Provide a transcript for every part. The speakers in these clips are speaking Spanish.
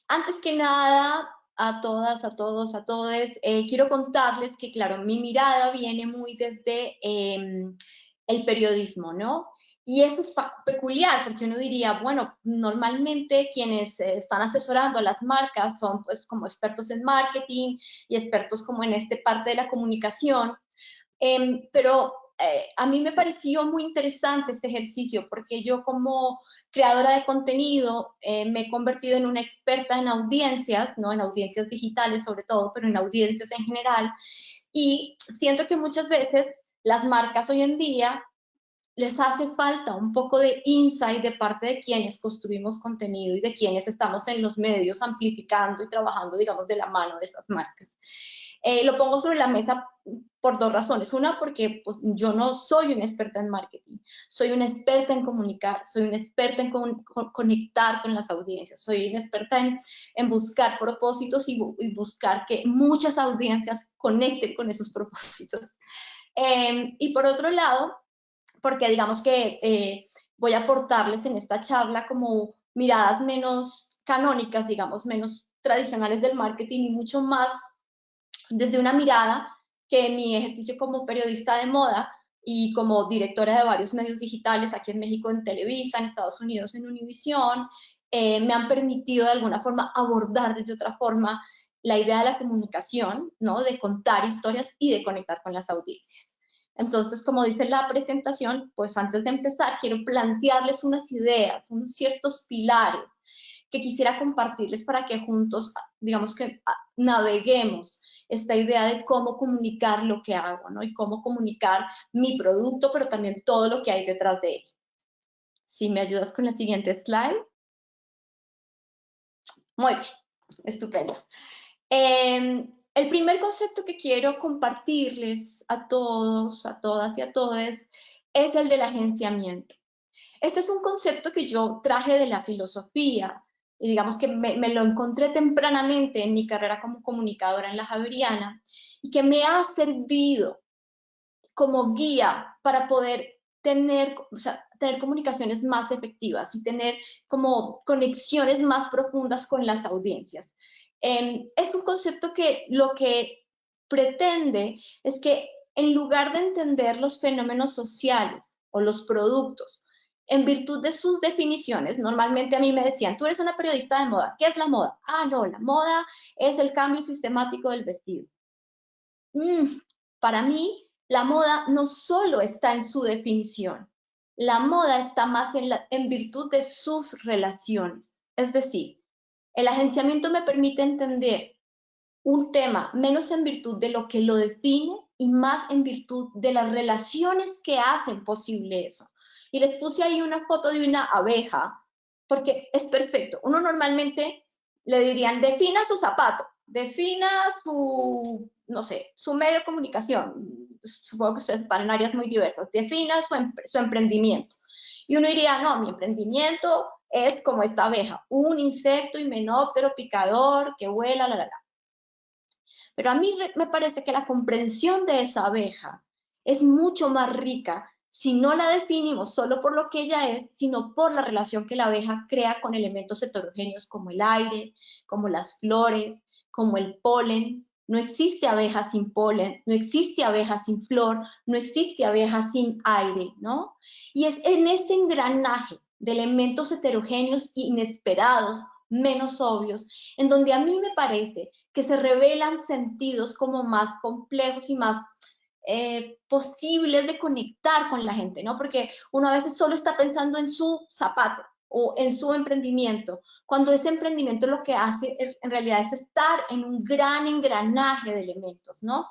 Antes que nada, a todas, a todos, a todes, quiero contarles que, claro, mi mirada viene muy desde el periodismo, ¿no? Y eso es peculiar, porque uno diría, bueno, normalmente quienes están asesorando a las marcas son pues como expertos en marketing y expertos como en este parte de la comunicación, pero a mí me pareció muy interesante este ejercicio porque yo como creadora de contenido me he convertido en una experta en audiencias, ¿no? En audiencias digitales sobre todo, pero en audiencias en general. Y siento que muchas veces las marcas hoy en día les hace falta un poco de insight de parte de quienes construimos contenido y de quienes estamos en los medios amplificando y trabajando, digamos, de la mano de esas marcas. Lo pongo sobre la mesa por dos razones. Una, porque pues, yo no soy una experta en marketing, soy una experta en comunicar, soy una experta en conectar con las audiencias, soy una experta en buscar propósitos y buscar que muchas audiencias conecten con esos propósitos. Y por otro lado, porque digamos que voy a aportarles en esta charla como miradas menos canónicas, digamos, menos tradicionales del marketing y mucho más desde una mirada que mi ejercicio como periodista de moda y como directora de varios medios digitales aquí en México en Televisa, en Estados Unidos en Univisión, me han permitido de alguna forma abordar desde otra forma la idea de la comunicación, ¿no? De contar historias y de conectar con las audiencias. Entonces, como dice la presentación, pues antes de empezar quiero plantearles unas ideas, unos ciertos pilares que quisiera compartirles para que juntos, digamos que naveguemos esta idea de cómo comunicar lo que hago, ¿no? Y cómo comunicar mi producto, pero también todo lo que hay detrás de él. Si me ayudas con la siguiente slide. Muy bien, estupendo. El primer concepto que quiero compartirles a todos, a todas y a todos es el del agenciamiento. Este es un concepto que yo traje de la filosofía y digamos que me lo encontré tempranamente en mi carrera como comunicadora en la Javeriana y que me ha servido como guía para poder tener, o sea, tener comunicaciones más efectivas y tener como conexiones más profundas con las audiencias. Es un concepto que lo que pretende es que en lugar de entender los fenómenos sociales o los productos, en virtud de sus definiciones, normalmente a mí me decían, tú eres una periodista de moda, ¿qué es la moda? Ah, no, la moda es el cambio sistemático del vestido. Para mí, la moda no solo está en su definición, la moda está más en virtud de sus relaciones. Es decir, el agenciamiento me permite entender un tema menos en virtud de lo que lo define y más en virtud de las relaciones que hacen posible eso. Y les puse ahí una foto de una abeja, porque es perfecto. Uno normalmente le dirían, defina su zapato, defina su, no sé, su medio de comunicación. Supongo que ustedes están en áreas muy diversas. Defina su emprendimiento. Y uno diría, no, mi emprendimiento es como esta abeja, un insecto himenóptero picador que vuela, la. Pero a mí me parece que la comprensión de esa abeja es mucho más rica si no la definimos solo por lo que ella es, sino por la relación que la abeja crea con elementos heterogéneos como el aire, como las flores, como el polen. No existe abeja sin polen, no existe abeja sin flor, no existe abeja sin aire, ¿no? Y es en este engranaje de elementos heterogéneos inesperados, menos obvios, en donde a mí me parece que se revelan sentidos como más complejos y más posibles de conectar con la gente, ¿no? Porque uno a veces solo está pensando en su zapato o en su emprendimiento, cuando ese emprendimiento lo que hace en realidad es estar en un gran engranaje de elementos, ¿no?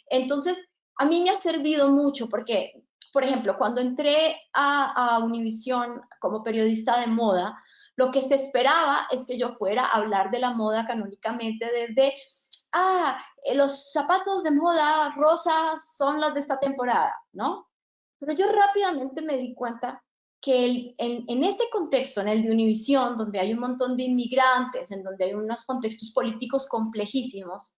Entonces, a mí me ha servido mucho porque, por ejemplo, cuando entré a Univisión como periodista de moda, lo que se esperaba es que yo fuera a hablar de la moda canónicamente desde, los zapatos de moda rosas son los de esta temporada, ¿no? Pero yo rápidamente me di cuenta que en este contexto, en el de Univisión, donde hay un montón de inmigrantes, en donde hay unos contextos políticos complejísimos,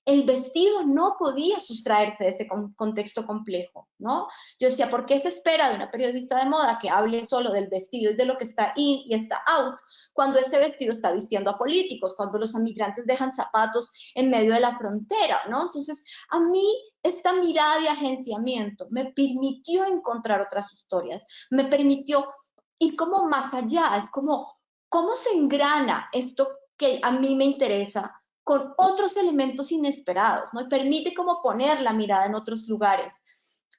el vestido no podía sustraerse de ese contexto complejo, ¿no? Yo decía, ¿por qué se espera de una periodista de moda que hable solo del vestido y de lo que está in y está out, cuando ese vestido está vistiendo a políticos, cuando los inmigrantes dejan zapatos en medio de la frontera, ¿no? Entonces, a mí esta mirada de agenciamiento me permitió encontrar otras historias, me permitió ir como más allá, es como, ¿cómo se engrana esto que a mí me interesa con otros elementos inesperados, ¿no? Y permite como poner la mirada en otros lugares.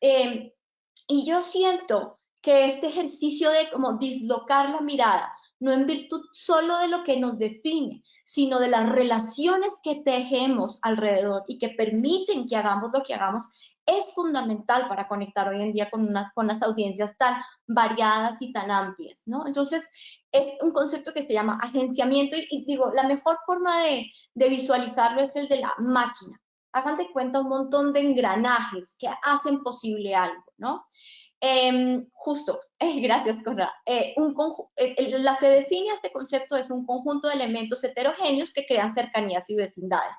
Y yo siento que este ejercicio de como dislocar la mirada, no en virtud solo de lo que nos define, sino de las relaciones que tejemos alrededor y que permiten que hagamos lo que hagamos, es fundamental para conectar hoy en día con las audiencias tan variadas y tan amplias, ¿no? Entonces, es un concepto que se llama agenciamiento y digo, la mejor forma de visualizarlo es el de la máquina. Hagan de cuenta un montón de engranajes que hacen posible algo, ¿no? Justo, gracias, Conrad. La que define este concepto es un conjunto de elementos heterogéneos que crean cercanías y vecindades.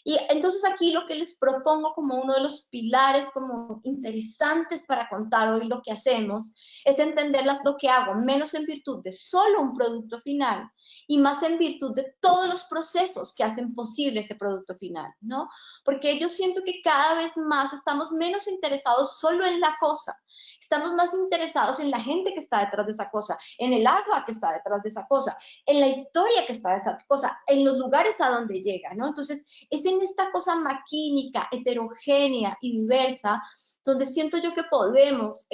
Y entonces aquí lo que les propongo como uno de los pilares como interesantes para contar hoy lo que hacemos es entender lo que hago, menos en virtud de solo un producto final y más en virtud de todos los procesos que hacen posible ese producto final, ¿no? Porque yo siento que cada vez más estamos menos interesados solo en la cosa, estamos más interesados en la gente que está detrás de esa cosa, en el agua que está detrás de esa cosa, en la historia que está detrás de esa cosa, en los lugares a donde llega, ¿no? Entonces, es en esta cosa maquínica, heterogénea y diversa, donde siento yo que podemos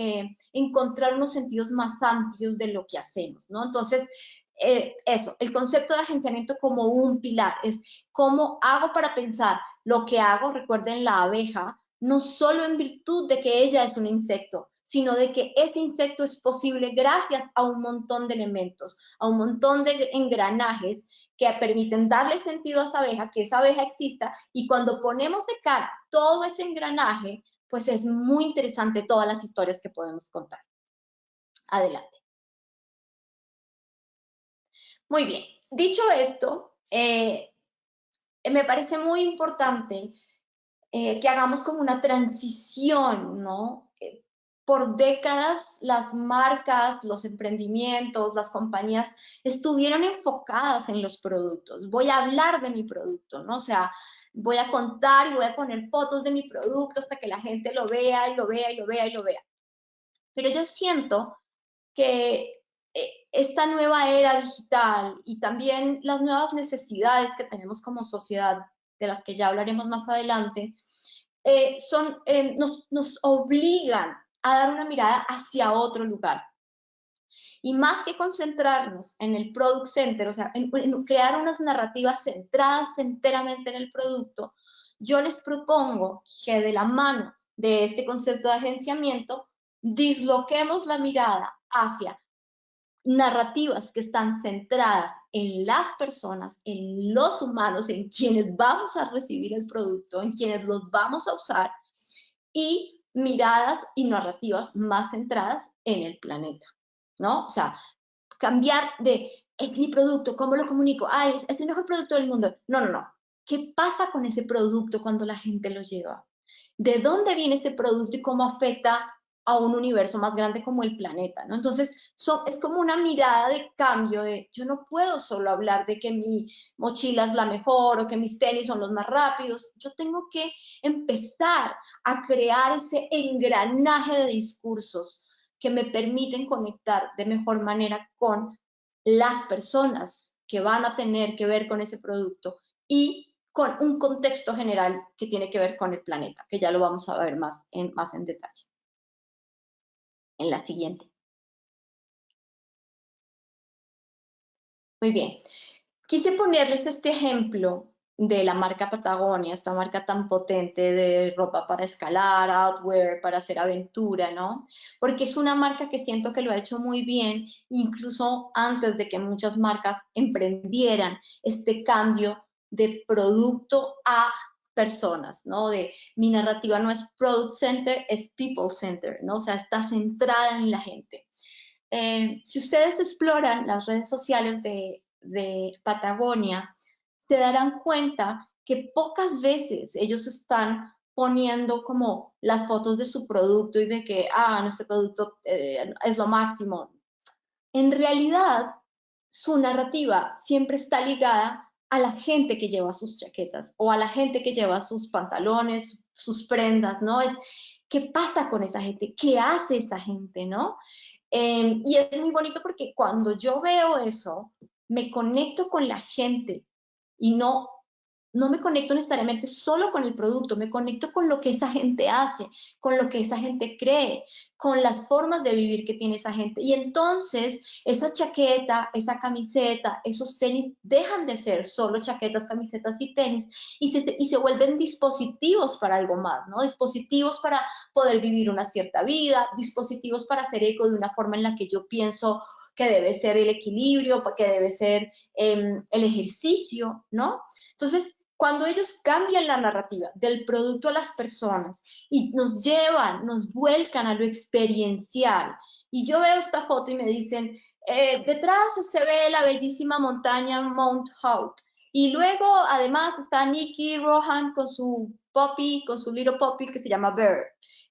encontrar unos sentidos más amplios de lo que hacemos, ¿no? Entonces, eso, el concepto de agenciamiento como un pilar, es cómo hago para pensar lo que hago, recuerden la abeja, no solo en virtud de que ella es un insecto, sino de que ese insecto es posible gracias a un montón de elementos, a un montón de engranajes que permiten darle sentido a que esa abeja exista, y cuando ponemos de cara todo ese engranaje, pues es muy interesante todas las historias que podemos contar. Adelante. Muy bien. Dicho esto, me parece muy importante que hagamos como una transición, ¿no? Por décadas las marcas, los emprendimientos, las compañías estuvieron enfocadas en los productos. Voy a hablar de mi producto, ¿no? O sea, voy a contar y voy a poner fotos de mi producto hasta que la gente lo vea y lo vea y lo vea y lo vea. Pero yo siento que esta nueva era digital y también las nuevas necesidades que tenemos como sociedad, de las que ya hablaremos más adelante, nos obligan a dar una mirada hacia otro lugar. Y más que concentrarnos en el product center, o sea, en crear unas narrativas centradas enteramente en el producto, yo les propongo que de la mano de este concepto de agenciamiento, disloquemos la mirada hacia narrativas que están centradas en las personas, en los humanos, en quienes vamos a recibir el producto, en quienes los vamos a usar, y miradas y narrativas más centradas en el planeta, ¿no? O sea, cambiar de, es mi producto, ¿cómo lo comunico? Ah, es el mejor producto del mundo. No, no, no. ¿Qué pasa con ese producto cuando la gente lo lleva? ¿De dónde viene ese producto y cómo afecta a un universo más grande como el planeta, ¿no? Entonces, es como una mirada de cambio de, yo no puedo solo hablar de que mi mochila es la mejor o que mis tenis son los más rápidos, yo tengo que empezar a crear ese engranaje de discursos que me permiten conectar de mejor manera con las personas que van a tener que ver con ese producto y con un contexto general que tiene que ver con el planeta, que ya lo vamos a ver más en detalle en la siguiente. Muy bien. Quise ponerles este ejemplo de la marca Patagonia, esta marca tan potente de ropa para escalar, outwear, para hacer aventura, ¿no? Porque es una marca que siento que lo ha hecho muy bien, incluso antes de que muchas marcas emprendieran este cambio de producto a personas, ¿no? De mi narrativa no es product center, es people center, ¿no? O sea, está centrada en la gente. Si ustedes exploran las redes sociales de Patagonia, se darán cuenta que pocas veces ellos están poniendo como las fotos de su producto y de que, nuestro producto es lo máximo. En realidad, su narrativa siempre está ligada a la gente que lleva sus chaquetas o a la gente que lleva sus pantalones, sus prendas, ¿no? Es, ¿qué pasa con esa gente? ¿Qué hace esa gente, no? Y es muy bonito porque cuando yo veo eso, me conecto con la gente y no me conecto necesariamente solo con el producto, me conecto con lo que esa gente hace, con lo que esa gente cree, con las formas de vivir que tiene esa gente. Y entonces esa chaqueta, esa camiseta, esos tenis dejan de ser solo chaquetas, camisetas y tenis y se vuelven dispositivos para algo más, ¿no? Dispositivos para poder vivir una cierta vida, dispositivos para hacer eco de una forma en la que yo pienso que debe ser el equilibrio, que debe ser el ejercicio, ¿no? Entonces, cuando ellos cambian la narrativa del producto a las personas y nos llevan, nos vuelcan a lo experiencial, y yo veo esta foto y me dicen, detrás se ve la bellísima montaña Mount Hout, y luego además está Nikki Rohan con su puppy, con su little puppy que se llama Bear,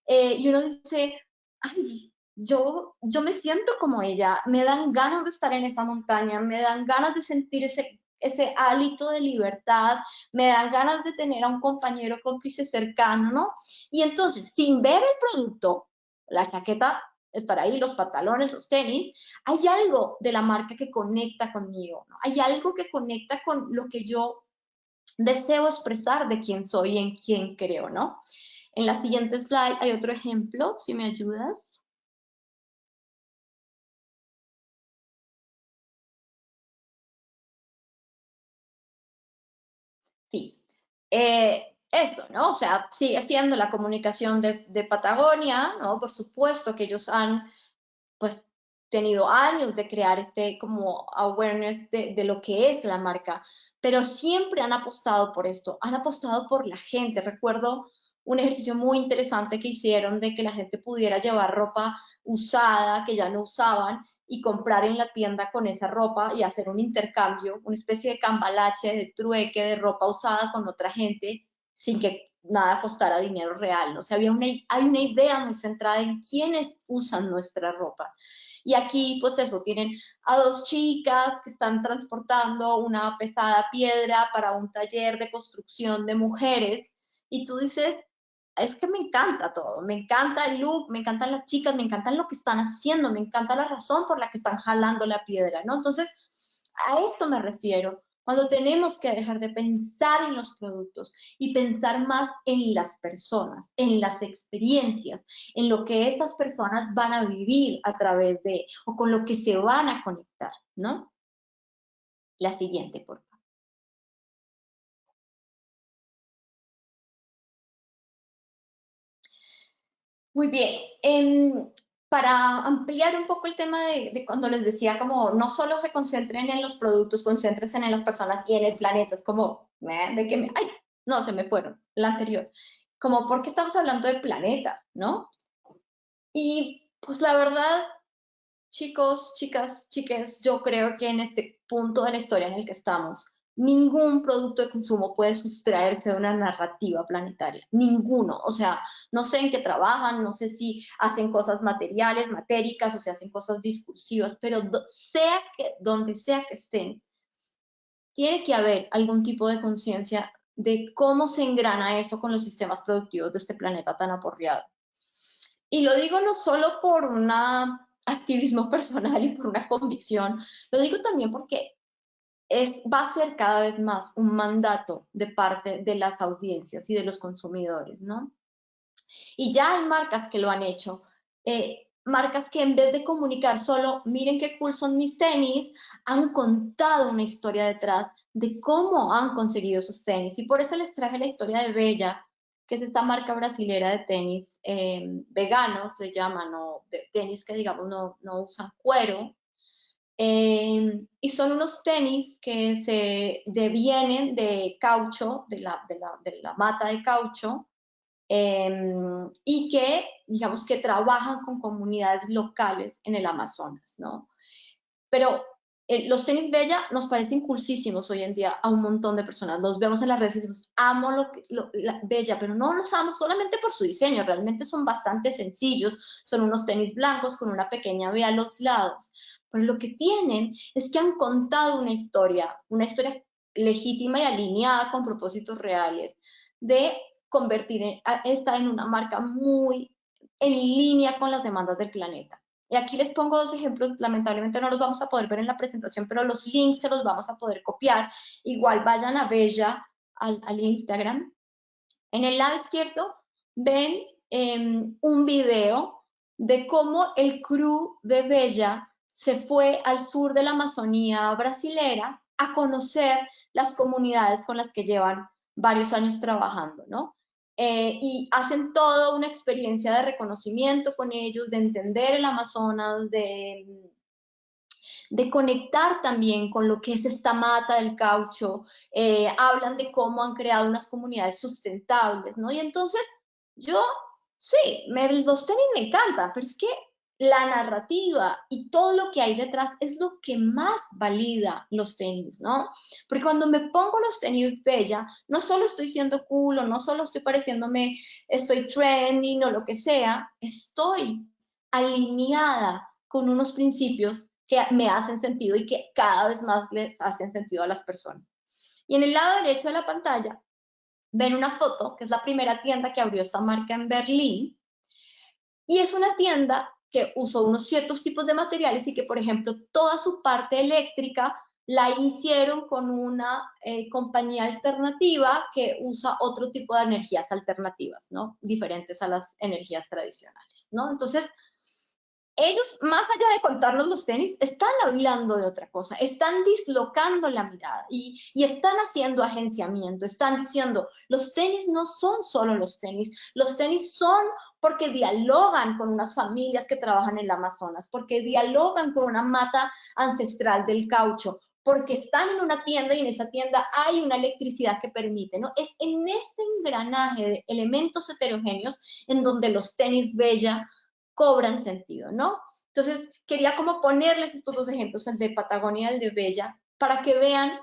y uno dice, ay, yo me siento como ella, me dan ganas de estar en esa montaña, me dan ganas de sentir ese hálito de libertad, me dan ganas de tener a un compañero cómplice cercano, ¿no? Y entonces, sin ver el producto, la chaqueta estará ahí, los pantalones, los tenis, hay algo de la marca que conecta conmigo, ¿no? Hay algo que conecta con lo que yo deseo expresar de quién soy y en quién creo, ¿no? En la siguiente slide hay otro ejemplo, si me ayudas. Sí. Eso, ¿no? O sea, sigue siendo la comunicación de Patagonia, ¿no? Por supuesto que ellos han, pues, tenido años de crear este como awareness de lo que es la marca, pero siempre han apostado por esto, han apostado por la gente. Recuerdo un ejercicio muy interesante que hicieron de que la gente pudiera llevar ropa usada, que ya no usaban, y comprar en la tienda con esa ropa y hacer un intercambio, una especie de cambalache, de trueque de ropa usada con otra gente sin que nada costara dinero real, ¿no? O sea, hay una idea muy centrada en quiénes usan nuestra ropa. Y aquí, pues eso, tienen a dos chicas que están transportando una pesada piedra para un taller de construcción de mujeres, y tú dices, es que me encanta todo, me encanta el look, me encantan las chicas, me encantan lo que están haciendo, me encanta la razón por la que están jalando la piedra, ¿no? Entonces, a esto me refiero, cuando tenemos que dejar de pensar en los productos y pensar más en las personas, en las experiencias, en lo que esas personas van a vivir a través de, o con lo que se van a conectar, ¿no? La siguiente, por favor. Muy bien. Para ampliar un poco el tema de cuando les decía, como no solo se concentren en los productos, concéntrense en las personas y en el planeta. Es como, de que ay, no, se me fueron, la anterior. Como, ¿por qué estamos hablando del planeta, no? Y pues la verdad, chicos, chicas, chiques, yo creo que en este punto de la historia en el que estamos, ningún producto de consumo puede sustraerse de una narrativa planetaria, ninguno. O sea, no sé en qué trabajan, no sé si hacen cosas materiales, matéricas, o si hacen cosas discursivas, pero donde sea que estén, tiene que haber algún tipo de conciencia de cómo se engrana eso con los sistemas productivos de este planeta tan aporreado. Y lo digo no solo por un activismo personal y por una convicción, lo digo también porque va a ser cada vez más un mandato de parte de las audiencias y de los consumidores, ¿no? Y ya hay marcas que lo han hecho, marcas que en vez de comunicar solo, miren qué cool son mis tenis, han contado una historia detrás de cómo han conseguido esos tenis. Y por eso les traje la historia de Bella, que es esta marca brasilera de tenis veganos, le llaman, o de tenis que digamos no usan cuero. Y son unos tenis que se devienen de caucho, de la mata de caucho, y que, digamos, que trabajan con comunidades locales en el Amazonas, ¿no? Pero Los tenis Bella nos parecen coolísimos hoy en día a un montón de personas. Los vemos en las redes y decimos, amo la Bella, pero no los amo solamente por su diseño. Realmente son bastante sencillos. Son unos tenis blancos con una pequeña B a los lados. Pero lo que tienen es que han contado una historia legítima y alineada con propósitos reales de convertir esta en una marca muy en línea con las demandas del planeta. Y aquí les pongo dos ejemplos, lamentablemente no los vamos a poder ver en la presentación, pero los links se los vamos a poder copiar. Igual vayan a Bella, al Instagram. En el lado izquierdo ven un video de cómo el crew de Bella se fue al sur de la Amazonía brasilera a conocer las comunidades con las que llevan varios años trabajando, ¿no? Y hacen toda una experiencia de reconocimiento con ellos, de entender el Amazonas, de conectar también con lo que es esta mata del caucho, hablan de cómo han creado unas comunidades sustentables, ¿no? Y entonces yo, sí, los tenis me encantan, pero es que la narrativa y todo lo que hay detrás es lo que más valida los tenis, ¿no? Porque cuando me pongo los tenis Bella, no solo estoy siendo cool o no solo estoy pareciéndome, estoy trending o lo que sea, estoy alineada con unos principios que me hacen sentido y que cada vez más les hacen sentido a las personas. Y en el lado derecho de la pantalla ven una foto, que es la primera tienda que abrió esta marca en Berlín, y es una tienda que usó unos ciertos tipos de materiales y que, por ejemplo, toda su parte eléctrica la hicieron con una compañía alternativa que usa otro tipo de energías alternativas, ¿no? Diferentes a las energías tradicionales, ¿no? Entonces, ellos, más allá de contarnos los tenis, están hablando de otra cosa, están dislocando la mirada y están haciendo agenciamiento, están diciendo, los tenis no son solo los tenis son porque dialogan con unas familias que trabajan en el Amazonas, porque dialogan con una mata ancestral del caucho, porque están en una tienda y en esa tienda hay una electricidad que permite, ¿no? Es en este engranaje de elementos heterogéneos en donde los tenis Bella cobran sentido, ¿no? Entonces, quería como ponerles estos dos ejemplos, el de Patagonia y el de Bella, para que vean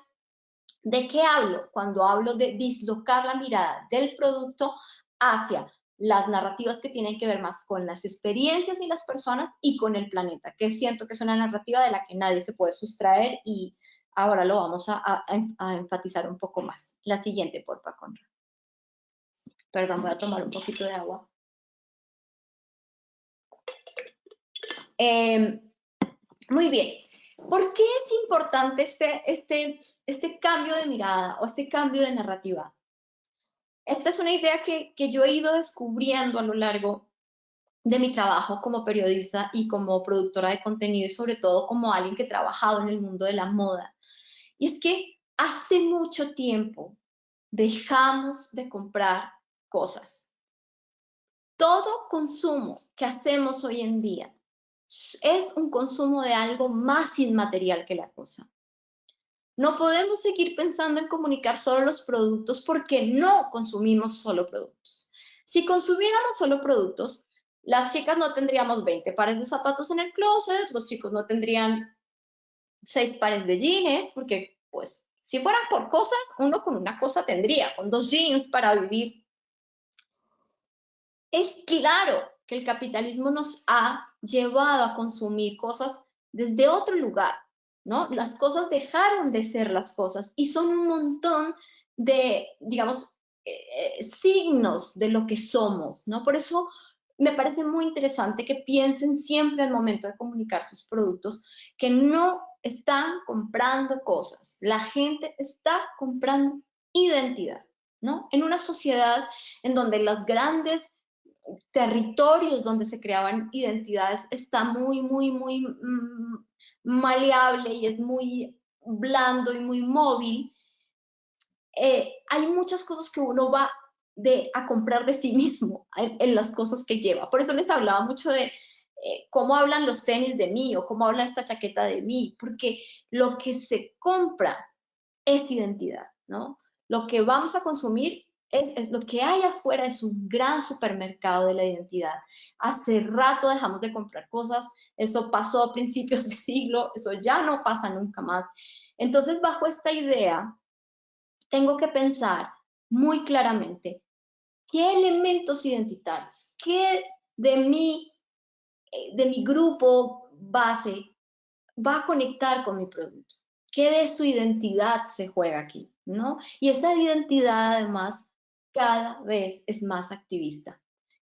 de qué hablo cuando hablo de dislocar la mirada del producto hacia las narrativas que tienen que ver más con las experiencias y las personas y con el planeta, que siento que es una narrativa de la que nadie se puede sustraer y ahora lo vamos a enfatizar un poco más. La siguiente, porfa, Conrad. Perdón, voy a tomar un poquito de agua. Muy bien. ¿Por qué es importante este cambio de mirada o este cambio de narrativa? Esta es una idea que yo he ido descubriendo a lo largo de mi trabajo como periodista y como productora de contenido y sobre todo como alguien que ha trabajado en el mundo de la moda. Y es que hace mucho tiempo dejamos de comprar cosas. Todo consumo que hacemos hoy en día es un consumo de algo más inmaterial que la cosa. No podemos seguir pensando en comunicar solo los productos porque no consumimos solo productos. Si consumiéramos solo productos, las chicas no tendríamos 20 pares de zapatos en el closet, los chicos no tendrían 6 pares de jeans, porque pues si fueran por cosas, uno con una cosa tendría, con 2 jeans para vivir. Es claro que el capitalismo nos ha llevado a consumir cosas desde otro lugar, ¿no? Las cosas dejaron de ser las cosas y son un montón de, digamos, signos de lo que somos, ¿no? Por eso me parece muy interesante que piensen siempre al momento de comunicar sus productos que no están comprando cosas, la gente está comprando identidad, ¿no? En una sociedad en donde las grandes territorios donde se creaban identidades está muy maleable y es muy blando y muy móvil, hay muchas cosas que uno va a comprar de sí mismo en las cosas que lleva. Por eso les hablaba mucho de cómo hablan los tenis de mí o cómo habla esta chaqueta de mí, porque lo que se compra es identidad, ¿no? Lo que vamos a consumir Lo que hay afuera es un gran supermercado de la identidad. Hace rato dejamos de comprar cosas, eso pasó a principios de siglo, eso ya no pasa nunca más. Entonces, bajo esta idea, tengo que pensar muy claramente qué elementos identitarios, qué de mi grupo base va a conectar con mi producto, qué de su identidad se juega aquí, ¿no? Y esa identidad además cada vez es más activista,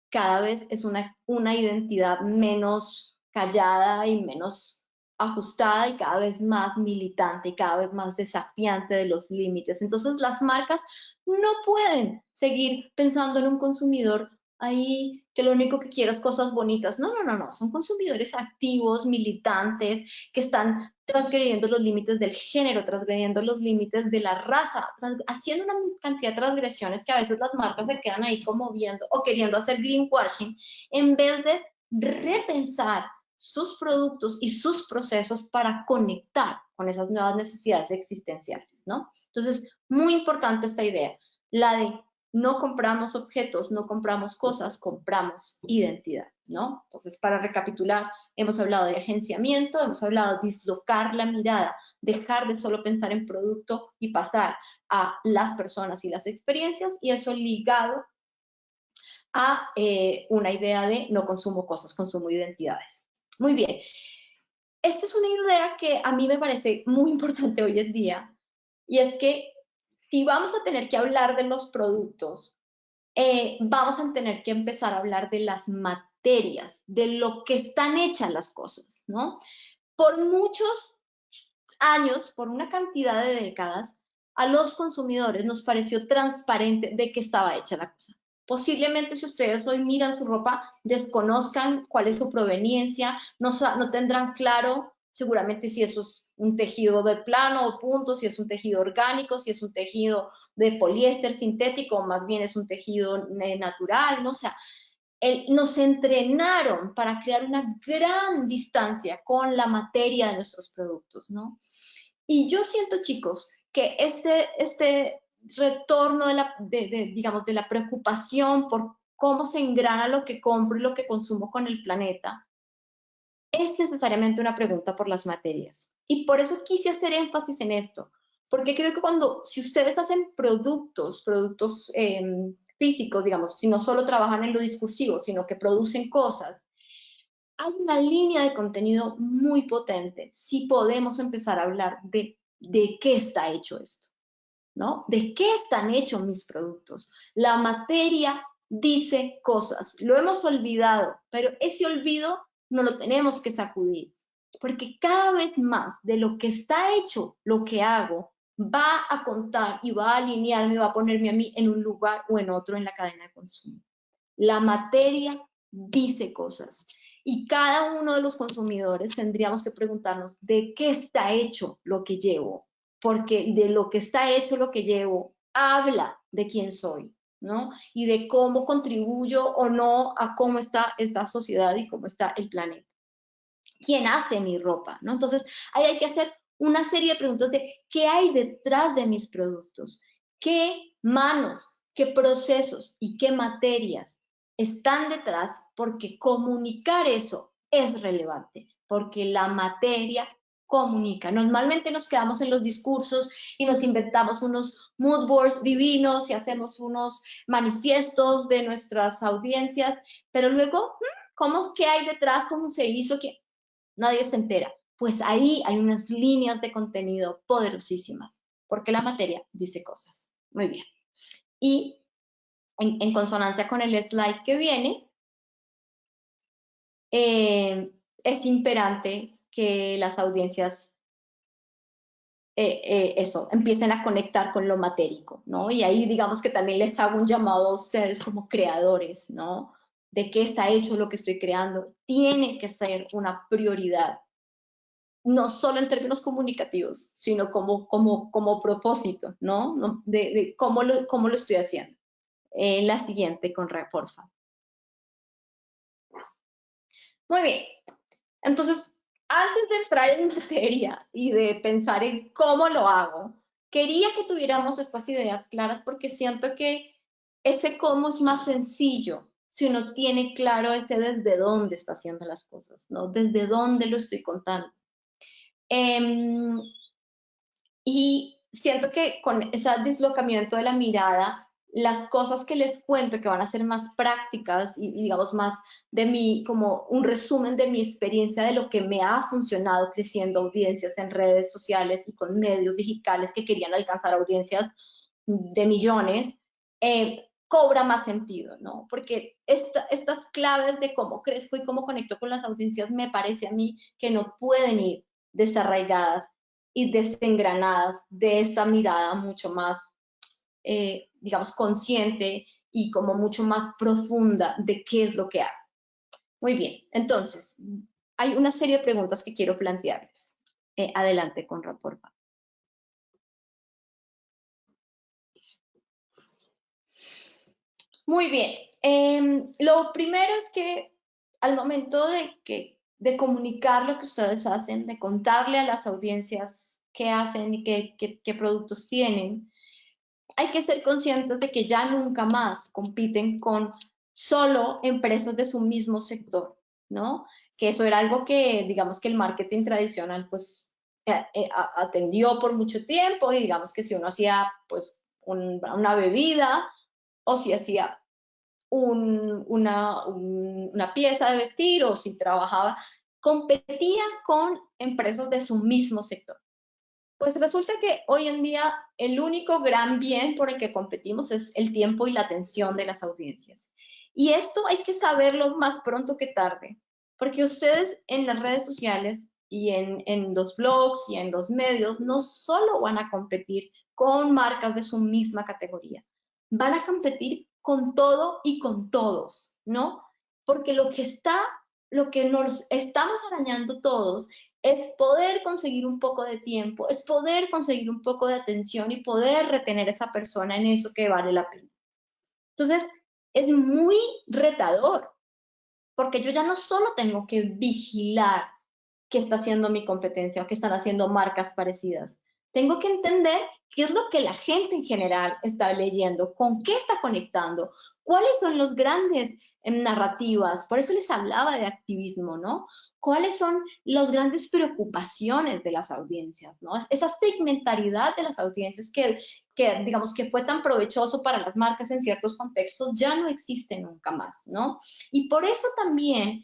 cada vez es una identidad menos callada y menos ajustada y cada vez más militante y cada vez más desafiante de los límites. Entonces las marcas no pueden seguir pensando en un consumidor ahí que lo único que quiere es cosas bonitas. No, no, no, no. Son consumidores activos, militantes, que están transgrediendo los límites del género, transgrediendo los límites de la raza, haciendo una cantidad de transgresiones que a veces las marcas se quedan ahí como viendo o queriendo hacer greenwashing, en vez de repensar sus productos y sus procesos para conectar con esas nuevas necesidades existenciales, ¿no? Entonces, muy importante esta idea, la de no compramos objetos, no compramos cosas, compramos identidad, ¿no? Entonces, para recapitular, hemos hablado de agenciamiento, hemos hablado de dislocar la mirada, dejar de solo pensar en producto y pasar a las personas y las experiencias, y eso ligado a una idea de no consumo cosas, consumo identidades. Muy bien. Esta es una idea que a mí me parece muy importante hoy en día, y es que si vamos a tener que hablar de los productos, vamos a tener que empezar a hablar de las materias, de lo que están hechas las cosas, ¿no? Por muchos años, por una cantidad de décadas, a los consumidores nos pareció transparente de qué estaba hecha la cosa. Posiblemente si ustedes hoy miran su ropa, desconozcan cuál es su proveniencia, no tendrán claro seguramente si eso es un tejido de plano o punto, si es un tejido orgánico, si es un tejido de poliéster sintético, o más bien es un tejido natural, ¿no? O sea, nos entrenaron para crear una gran distancia con la materia de nuestros productos, ¿no? Y yo siento, chicos, que este retorno digamos, de la preocupación por cómo se engrana lo que compro y lo que consumo con el planeta, es necesariamente una pregunta por las materias. Y por eso quise hacer énfasis en esto, porque creo que si ustedes hacen productos físicos, digamos, si no solo trabajan en lo discursivo, sino que producen cosas, hay una línea de contenido muy potente si podemos empezar a hablar de qué está hecho esto, ¿no? ¿De qué están hechos mis productos? La materia dice cosas, lo hemos olvidado, pero ese olvido no lo tenemos que sacudir, porque cada vez más de lo que está hecho, lo que hago, va a contar y va a alinearme, va a ponerme a mí en un lugar o en otro en la cadena de consumo. La materia dice cosas. Y cada uno de los consumidores tendríamos que preguntarnos de qué está hecho lo que llevo, porque de lo que está hecho lo que llevo habla de quién soy, ¿no? Y de cómo contribuyo o no a cómo está esta sociedad y cómo está el planeta. ¿Quién hace mi ropa? ¿No? Entonces, ahí hay que hacer una serie de preguntas de qué hay detrás de mis productos, qué manos, qué procesos y qué materias están detrás, porque comunicar eso es relevante, porque la materia comunica. Normalmente nos quedamos en los discursos y nos inventamos unos mood boards divinos y hacemos unos manifiestos de nuestras audiencias, pero luego, ¿qué hay detrás? ¿Cómo se hizo? Nadie se entera. Pues ahí hay unas líneas de contenido poderosísimas, porque la materia dice cosas. Muy bien. Y en consonancia con el slide que viene, es imperante que las audiencias empiecen a conectar con lo matérico, ¿no? Y ahí digamos que también les hago un llamado a ustedes como creadores, ¿no? De qué está hecho lo que estoy creando. Tiene que ser una prioridad, no solo en términos comunicativos, sino como propósito, ¿no? De cómo lo estoy haciendo. La siguiente, porfa. Muy bien. Entonces, antes de entrar en materia y de pensar en cómo lo hago, quería que tuviéramos estas ideas claras porque siento que ese cómo es más sencillo si uno tiene claro ese desde dónde está haciendo las cosas, ¿no? Desde dónde lo estoy contando. Y siento que con ese dislocamiento de la mirada, las cosas que les cuento que van a ser más prácticas y digamos más de mi, como un resumen de mi experiencia de lo que me ha funcionado creciendo audiencias en redes sociales y con medios digitales que querían alcanzar audiencias de millones, cobra más sentido, ¿no? Porque estas claves de cómo crezco y cómo conecto con las audiencias me parece a mí que no pueden ir desarraigadas y desengranadas de esta mirada mucho más, digamos, consciente y como mucho más profunda de qué es lo que hago. Muy bien, entonces, hay una serie de preguntas que quiero plantearles. Adelante con por favor. Muy bien. Lo primero es que al momento de comunicar lo que ustedes hacen, de contarle a las audiencias qué hacen y qué productos tienen, hay que ser conscientes de que ya nunca más compiten con solo empresas de su mismo sector, ¿no? Que eso era algo que, digamos que el marketing tradicional, pues, atendió por mucho tiempo y digamos que si uno hacía, pues, una bebida o si hacía una pieza de vestir o si trabajaba, competía con empresas de su mismo sector. Pues resulta que hoy en día el único gran bien por el que competimos es el tiempo y la atención de las audiencias. Y esto hay que saberlo más pronto que tarde, porque ustedes en las redes sociales y en los blogs y en los medios no solo van a competir con marcas de su misma categoría, van a competir con todo y con todos, ¿no? Porque lo que nos estamos arañando todos es poder conseguir un poco de tiempo, es poder conseguir un poco de atención y poder retener a esa persona en eso que vale la pena. Entonces, es muy retador, porque yo ya no solo tengo que vigilar qué está haciendo mi competencia o qué están haciendo marcas parecidas. Tengo que entender qué es lo que la gente en general está leyendo, con qué está conectando, cuáles son los grandes narrativas. Por eso les hablaba de activismo, ¿no? ¿Cuáles son las grandes preocupaciones de las audiencias, ¿no? Esa segmentaridad de las audiencias digamos, que fue tan provechoso para las marcas en ciertos contextos, ya no existe nunca más, ¿no? Y por eso también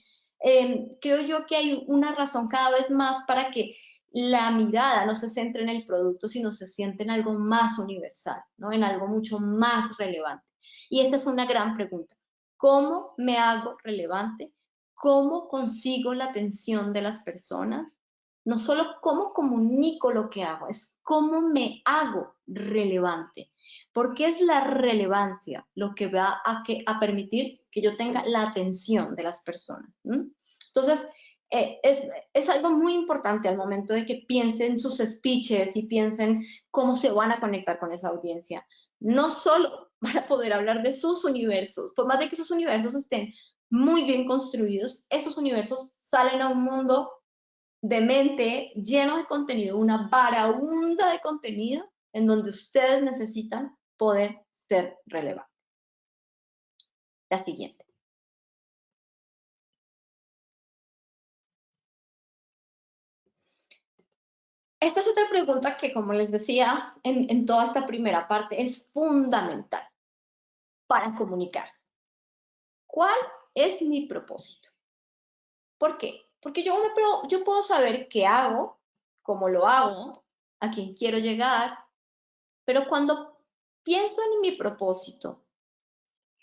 creo yo que hay una razón cada vez más para que la mirada no se centre en el producto, sino se siente en algo más universal, ¿no? En algo mucho más relevante. Y esta es una gran pregunta. ¿Cómo me hago relevante? ¿Cómo consigo la atención de las personas? No solo cómo comunico lo que hago, es cómo me hago relevante. Porque es la relevancia lo que va a permitir que yo tenga la atención de las personas. Entonces, es algo muy importante al momento de que piensen sus speeches y piensen cómo se van a conectar con esa audiencia. No solo van a poder hablar de sus universos, por más de que sus universos estén muy bien construidos, esos universos salen a un mundo de mente lleno de contenido, una varaunda de contenido en donde ustedes necesitan poder ser relevantes. La siguiente. Esta es otra pregunta que, como les decía en toda esta primera parte, es fundamental para comunicar. ¿Cuál es mi propósito? ¿Por qué? Porque yo puedo saber qué hago, cómo lo hago, a quién quiero llegar, pero cuando pienso en mi propósito,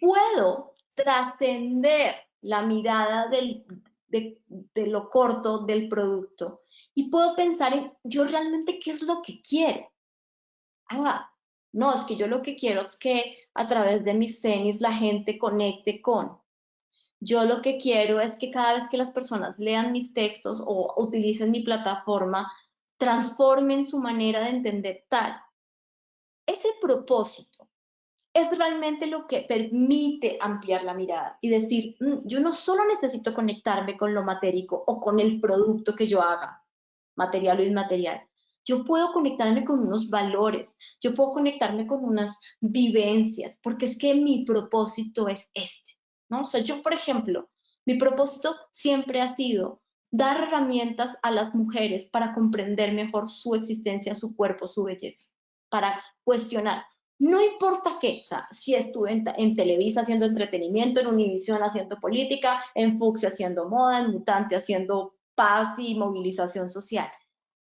puedo trascender la mirada de lo corto del producto y puedo pensar en yo realmente qué es lo que quiero. No, es que yo lo que quiero es que a través de mis tenis la gente conecte con. Yo lo que quiero es que cada vez que las personas lean mis textos o utilicen mi plataforma, transformen su manera de entender tal. Ese propósito es realmente lo que permite ampliar la mirada y decir, yo no solo necesito conectarme con lo matérico o con el producto que yo haga, material o inmaterial. yo puedo conectarme con unos valores, yo puedo conectarme con unas vivencias, porque es que mi propósito es este, ¿no? O sea, yo, por ejemplo, mi propósito siempre ha sido dar herramientas a las mujeres para comprender mejor su existencia, su cuerpo, su belleza, para cuestionar. No importa qué, o sea, si estuve en Televisa haciendo entretenimiento, en Univisión haciendo política, en Fuxi haciendo moda, en Mutante haciendo paz y movilización social.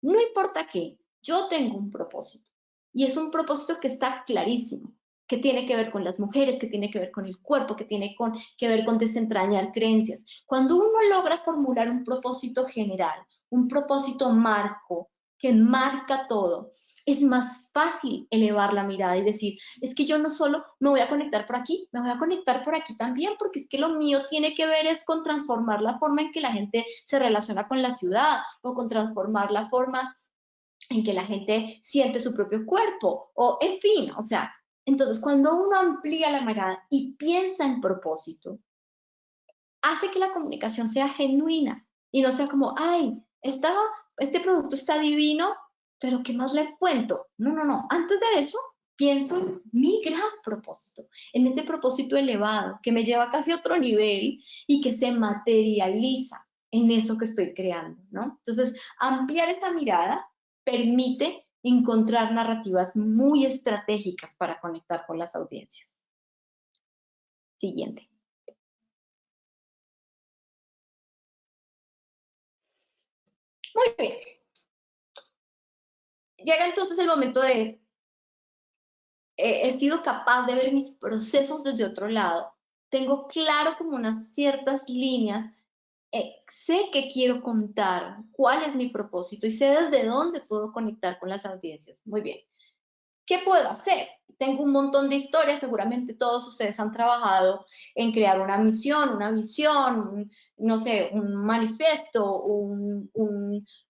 No importa qué, yo tengo un propósito. Y es un propósito que está clarísimo, que tiene que ver con las mujeres, que tiene que ver con el cuerpo, que tiene que ver con desentrañar creencias. Cuando uno logra formular un propósito general, un propósito marco, que marca todo, es más fácil elevar la mirada y decir, es que yo no solo me voy a conectar por aquí, me voy a conectar por aquí también, porque es que lo mío tiene que ver es con transformar la forma en que la gente se relaciona con la ciudad o con transformar la forma en que la gente siente su propio cuerpo o en fin, o sea, entonces cuando uno amplía la mirada y piensa en propósito, hace que la comunicación sea genuina y no sea como, ay, este producto está divino, pero ¿qué más le cuento? No, no, no. Antes de eso, pienso en mi gran propósito, en este propósito elevado que me lleva casi a otro nivel y que se materializa en eso que estoy creando, ¿no? Entonces, ampliar esa mirada permite encontrar narrativas muy estratégicas para conectar con las audiencias. Siguiente. Muy bien. Llega entonces el momento de, he sido capaz de ver mis procesos desde otro lado, tengo claro como unas ciertas líneas, sé que quiero contar, cuál es mi propósito y sé desde dónde puedo conectar con las audiencias. Muy bien. ¿Qué puedo hacer? Tengo un montón de historias, seguramente todos ustedes han trabajado en crear una misión, una visión, no sé, un manifiesto,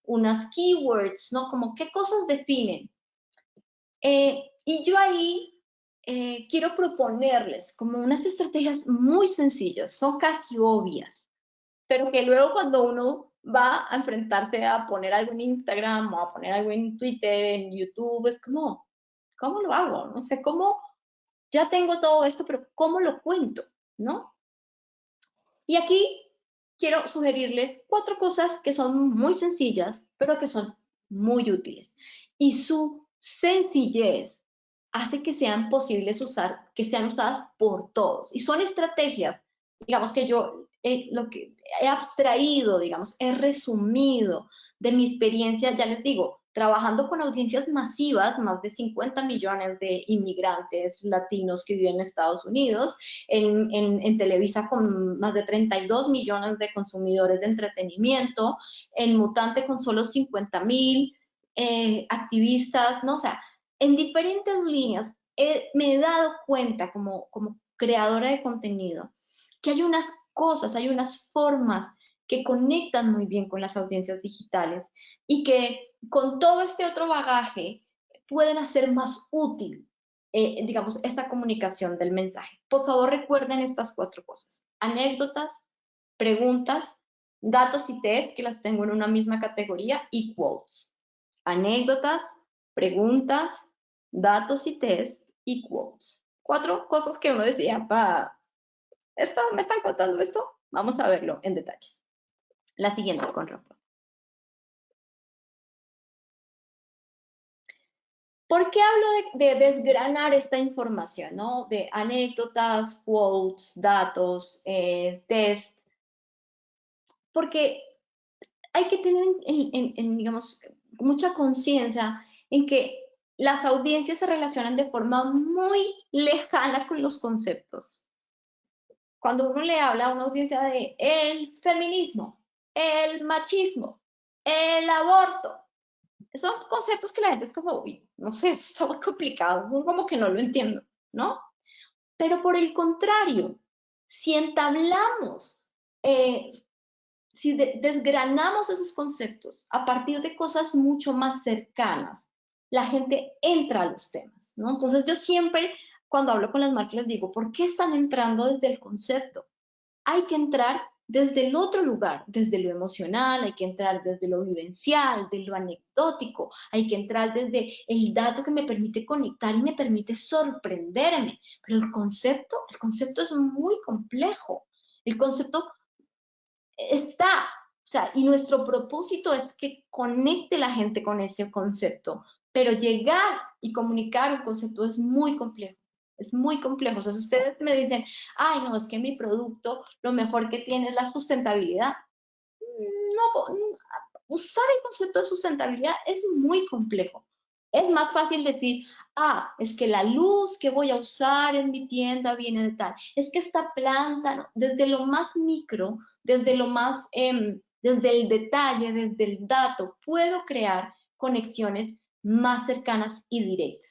unas keywords, ¿no? Como qué cosas definen. Y yo ahí quiero proponerles como unas estrategias muy sencillas, son casi obvias, pero que luego cuando uno va a enfrentarse a poner algo en Instagram o a poner algo en Twitter, en YouTube, es como, ¿cómo lo hago? No sé cómo, ya tengo todo esto, pero ¿cómo lo cuento? ¿No? Y aquí quiero sugerirles 4 cosas que son muy sencillas, pero que son muy útiles. Y su sencillez hace que sean posibles usar, que sean usadas por todos. Y son estrategias, digamos que yo lo que he abstraído, digamos, he resumido de mi experiencia, ya les digo, trabajando con audiencias masivas, más de 50 millones de inmigrantes latinos que viven en Estados Unidos, en Televisa con más de 32 millones de consumidores de entretenimiento, en Mutante con solo 50,000 activistas, ¿no? O sea, en diferentes líneas me he dado cuenta como creadora de contenido que hay unas cosas, hay unas formas que conectan muy bien con las audiencias digitales y que con todo este otro bagaje pueden hacer más útil digamos, esta comunicación del mensaje. Por favor, recuerden estas 4 cosas. Anécdotas, preguntas, datos y test, que las tengo en una misma categoría, y quotes. Anécdotas, preguntas, datos y test, y quotes. 4 cosas que uno decía, ¿esto me están contando esto? Vamos a verlo en detalle. La siguiente, con Rafa. ¿Por qué hablo de desgranar esta información, ¿no? De anécdotas, quotes, datos, test? Porque hay que tener, digamos, mucha conciencia en que las audiencias se relacionan de forma muy lejana con los conceptos. Cuando uno le habla a una audiencia de el feminismo, el machismo, el aborto, son conceptos que la gente es como, uy, no sé, son muy complicados, son como que no lo entiendo, ¿no? Pero por el contrario, si entablamos, si desgranamos esos conceptos a partir de cosas mucho más cercanas, la gente entra a los temas, ¿no? Entonces yo siempre, cuando hablo con las marcas, les digo, ¿por qué están entrando desde el concepto? Hay que entrar desde el otro lugar, desde lo emocional, hay que entrar desde lo vivencial, de lo anecdótico, hay que entrar desde el dato que me permite conectar y me permite sorprenderme. Pero el concepto es muy complejo. El concepto está, o sea, y nuestro propósito es que conecte la gente con ese concepto, pero llegar y comunicar un concepto es muy complejo. Es muy complejo. O sea, si ustedes me dicen, ay, no, es que mi producto lo mejor que tiene es la sustentabilidad. No, usar el concepto de sustentabilidad es muy complejo. Es más fácil decir, ah, es que la luz que voy a usar en mi tienda viene de tal. Es que esta planta, ¿no? Desde lo más micro, desde lo más, desde el detalle, desde el dato, puedo crear conexiones más cercanas y directas.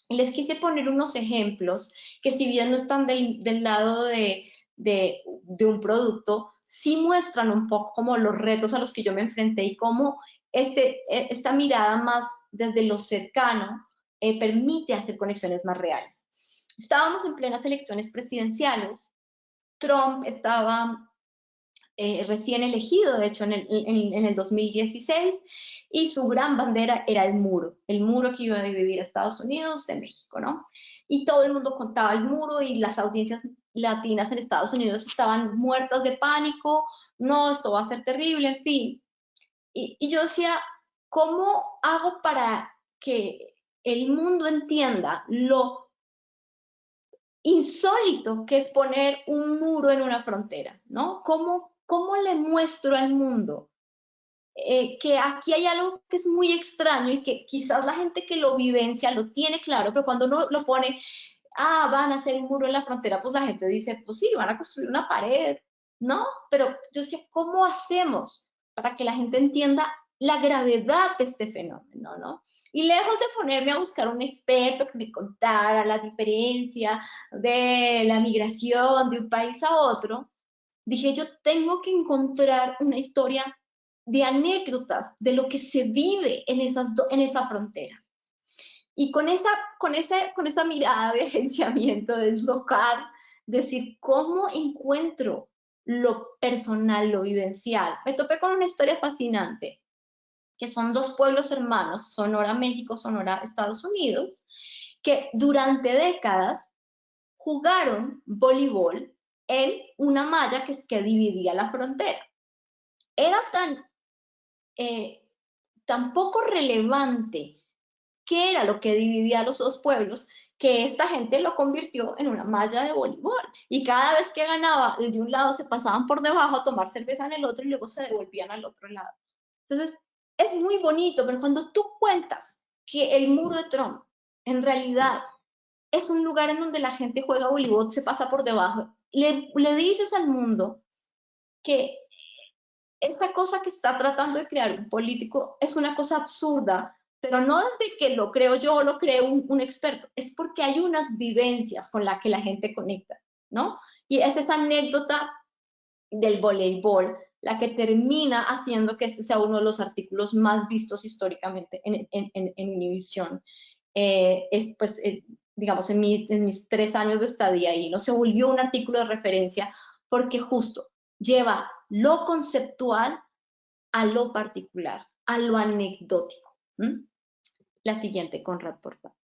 Les quise poner unos ejemplos que si bien no están del lado de un producto, sí muestran un poco como los retos a los que yo me enfrenté y cómo esta mirada más desde lo cercano permite hacer conexiones más reales. Estábamos en plenas elecciones presidenciales, Trump estaba recién elegido, de hecho, en el 2016, y su gran bandera era el muro que iba a dividir a Estados Unidos de México, ¿no? Y todo el mundo contaba el muro y las audiencias latinas en Estados Unidos estaban muertas de pánico, no, esto va a ser terrible, en fin. Y yo decía, ¿cómo hago para que el mundo entienda lo insólito que es poner un muro en una frontera, ¿no? ¿Cómo le muestro al mundo que aquí hay algo que es muy extraño y que quizás la gente que lo vivencia lo tiene claro, pero cuando uno lo pone, ah, van a hacer un muro en la frontera, pues la gente dice, pues sí, van a construir una pared, ¿no? Pero yo decía, ¿cómo hacemos para que la gente entienda la gravedad de este fenómeno, ¿no? Y lejos de ponerme a buscar un experto que me contara la diferencia de la migración de un país a otro, dije, yo tengo que encontrar una historia de anécdotas de lo que se vive en esa frontera. Y con esa mirada de agenciamiento, de deslocar, decir, ¿cómo encuentro lo personal, lo vivencial? Me topé con una historia fascinante, que son dos pueblos hermanos, Sonora, México, Sonora, Estados Unidos, que durante décadas jugaron voleibol en una malla que dividía la frontera. Era tan poco relevante qué era lo que dividía a los dos pueblos, que esta gente lo convirtió en una malla de voleibol. Y cada vez que ganaba el de un lado, se pasaban por debajo a tomar cerveza en el otro y luego se devolvían al otro lado. Entonces, es muy bonito, pero cuando tú cuentas que el muro de Trump en realidad es un lugar en donde la gente juega voleibol, se pasa por debajo, le dices al mundo que esta cosa que está tratando de crear un político es una cosa absurda, pero no desde que lo creo yo o lo cree un experto, es porque hay unas vivencias con las que la gente conecta, ¿no? Y es esa anécdota del voleibol la que termina haciendo que este sea uno de los artículos más vistos históricamente en Univision. Digamos, en mis 3 años de estadía ahí, ¿no? Se volvió un artículo de referencia porque justo lleva lo conceptual a lo particular, a lo anecdótico. ¿Mm? La siguiente, Conrad, por favor.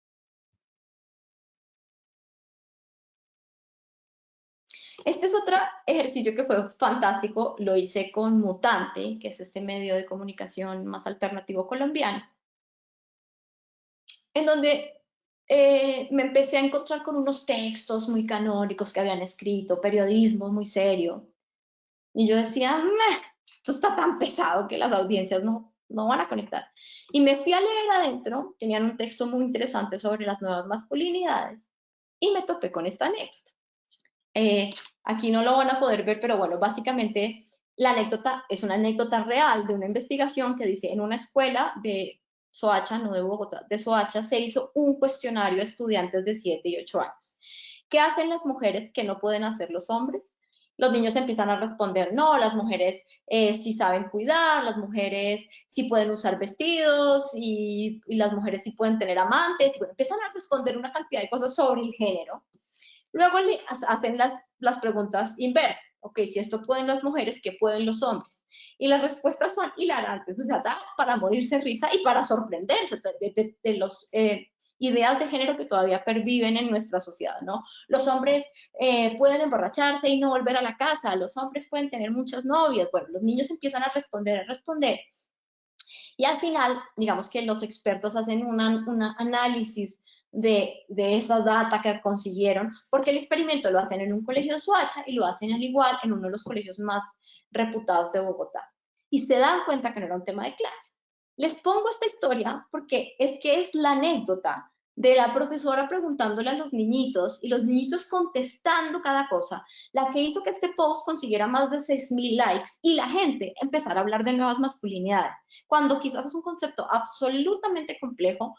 Este es otro ejercicio que fue fantástico, lo hice con Mutante, que es este medio de comunicación más alternativo colombiano, en donde me empecé a encontrar con unos textos muy canónicos que habían escrito, periodismo muy serio, y yo decía, esto está tan pesado que las audiencias no van a conectar. Y me fui a leer adentro, tenían un texto muy interesante sobre las nuevas masculinidades, y me topé con esta anécdota. Aquí no lo van a poder ver, pero bueno, básicamente la anécdota es una anécdota real de una investigación que dice en una escuela de Soacha, no de Bogotá, de Soacha, se hizo un cuestionario a estudiantes de 7 y 8 años. ¿Qué hacen las mujeres que no pueden hacer los hombres? Los niños empiezan a responder, no, las mujeres sí saben cuidar, las mujeres sí pueden usar vestidos y las mujeres sí pueden tener amantes. Y bueno, empiezan a responder una cantidad de cosas sobre el género. Luego le hacen las preguntas inversas. Ok, si esto pueden las mujeres, ¿qué pueden los hombres? Y las respuestas son hilarantes, o sea, da para morirse risa y para sorprenderse de los ideas de género que todavía perviven en nuestra sociedad, ¿no? Los hombres pueden emborracharse y no volver a la casa, los hombres pueden tener muchas novias, bueno, los niños empiezan a responder, y al final, digamos que los expertos hacen un análisis de esas data que consiguieron, porque el experimento lo hacen en un colegio de Soacha y lo hacen al igual en uno de los colegios más reputados de Bogotá. Y se dan cuenta que no era un tema de clase. Les pongo esta historia porque es que es la anécdota de la profesora preguntándole a los niñitos y los niñitos contestando cada cosa, la que hizo que este post consiguiera más de 6.000 likes y la gente empezara a hablar de nuevas masculinidades, cuando quizás es un concepto absolutamente complejo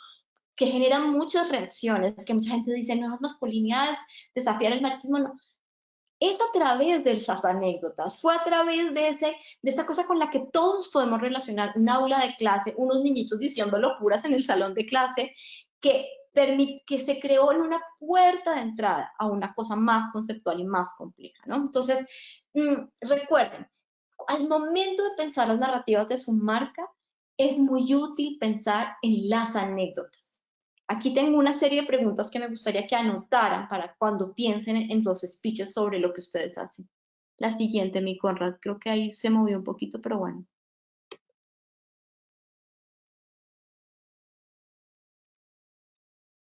que genera muchas reacciones, que mucha gente dice nuevas masculinidades, desafiar el machismo, no. Es a través de esas anécdotas, fue a través de esa cosa con la que todos podemos relacionar un aula de clase, unos niñitos diciendo locuras en el salón de clase, que, que se creó en una puerta de entrada a una cosa más conceptual y más compleja, ¿no? Entonces, recuerden, al momento de pensar las narrativas de su marca, es muy útil pensar en las anécdotas. Aquí tengo una serie de preguntas que me gustaría que anotaran para cuando piensen en los speeches sobre lo que ustedes hacen. La siguiente, mi Conrad, creo que ahí se movió un poquito, pero bueno.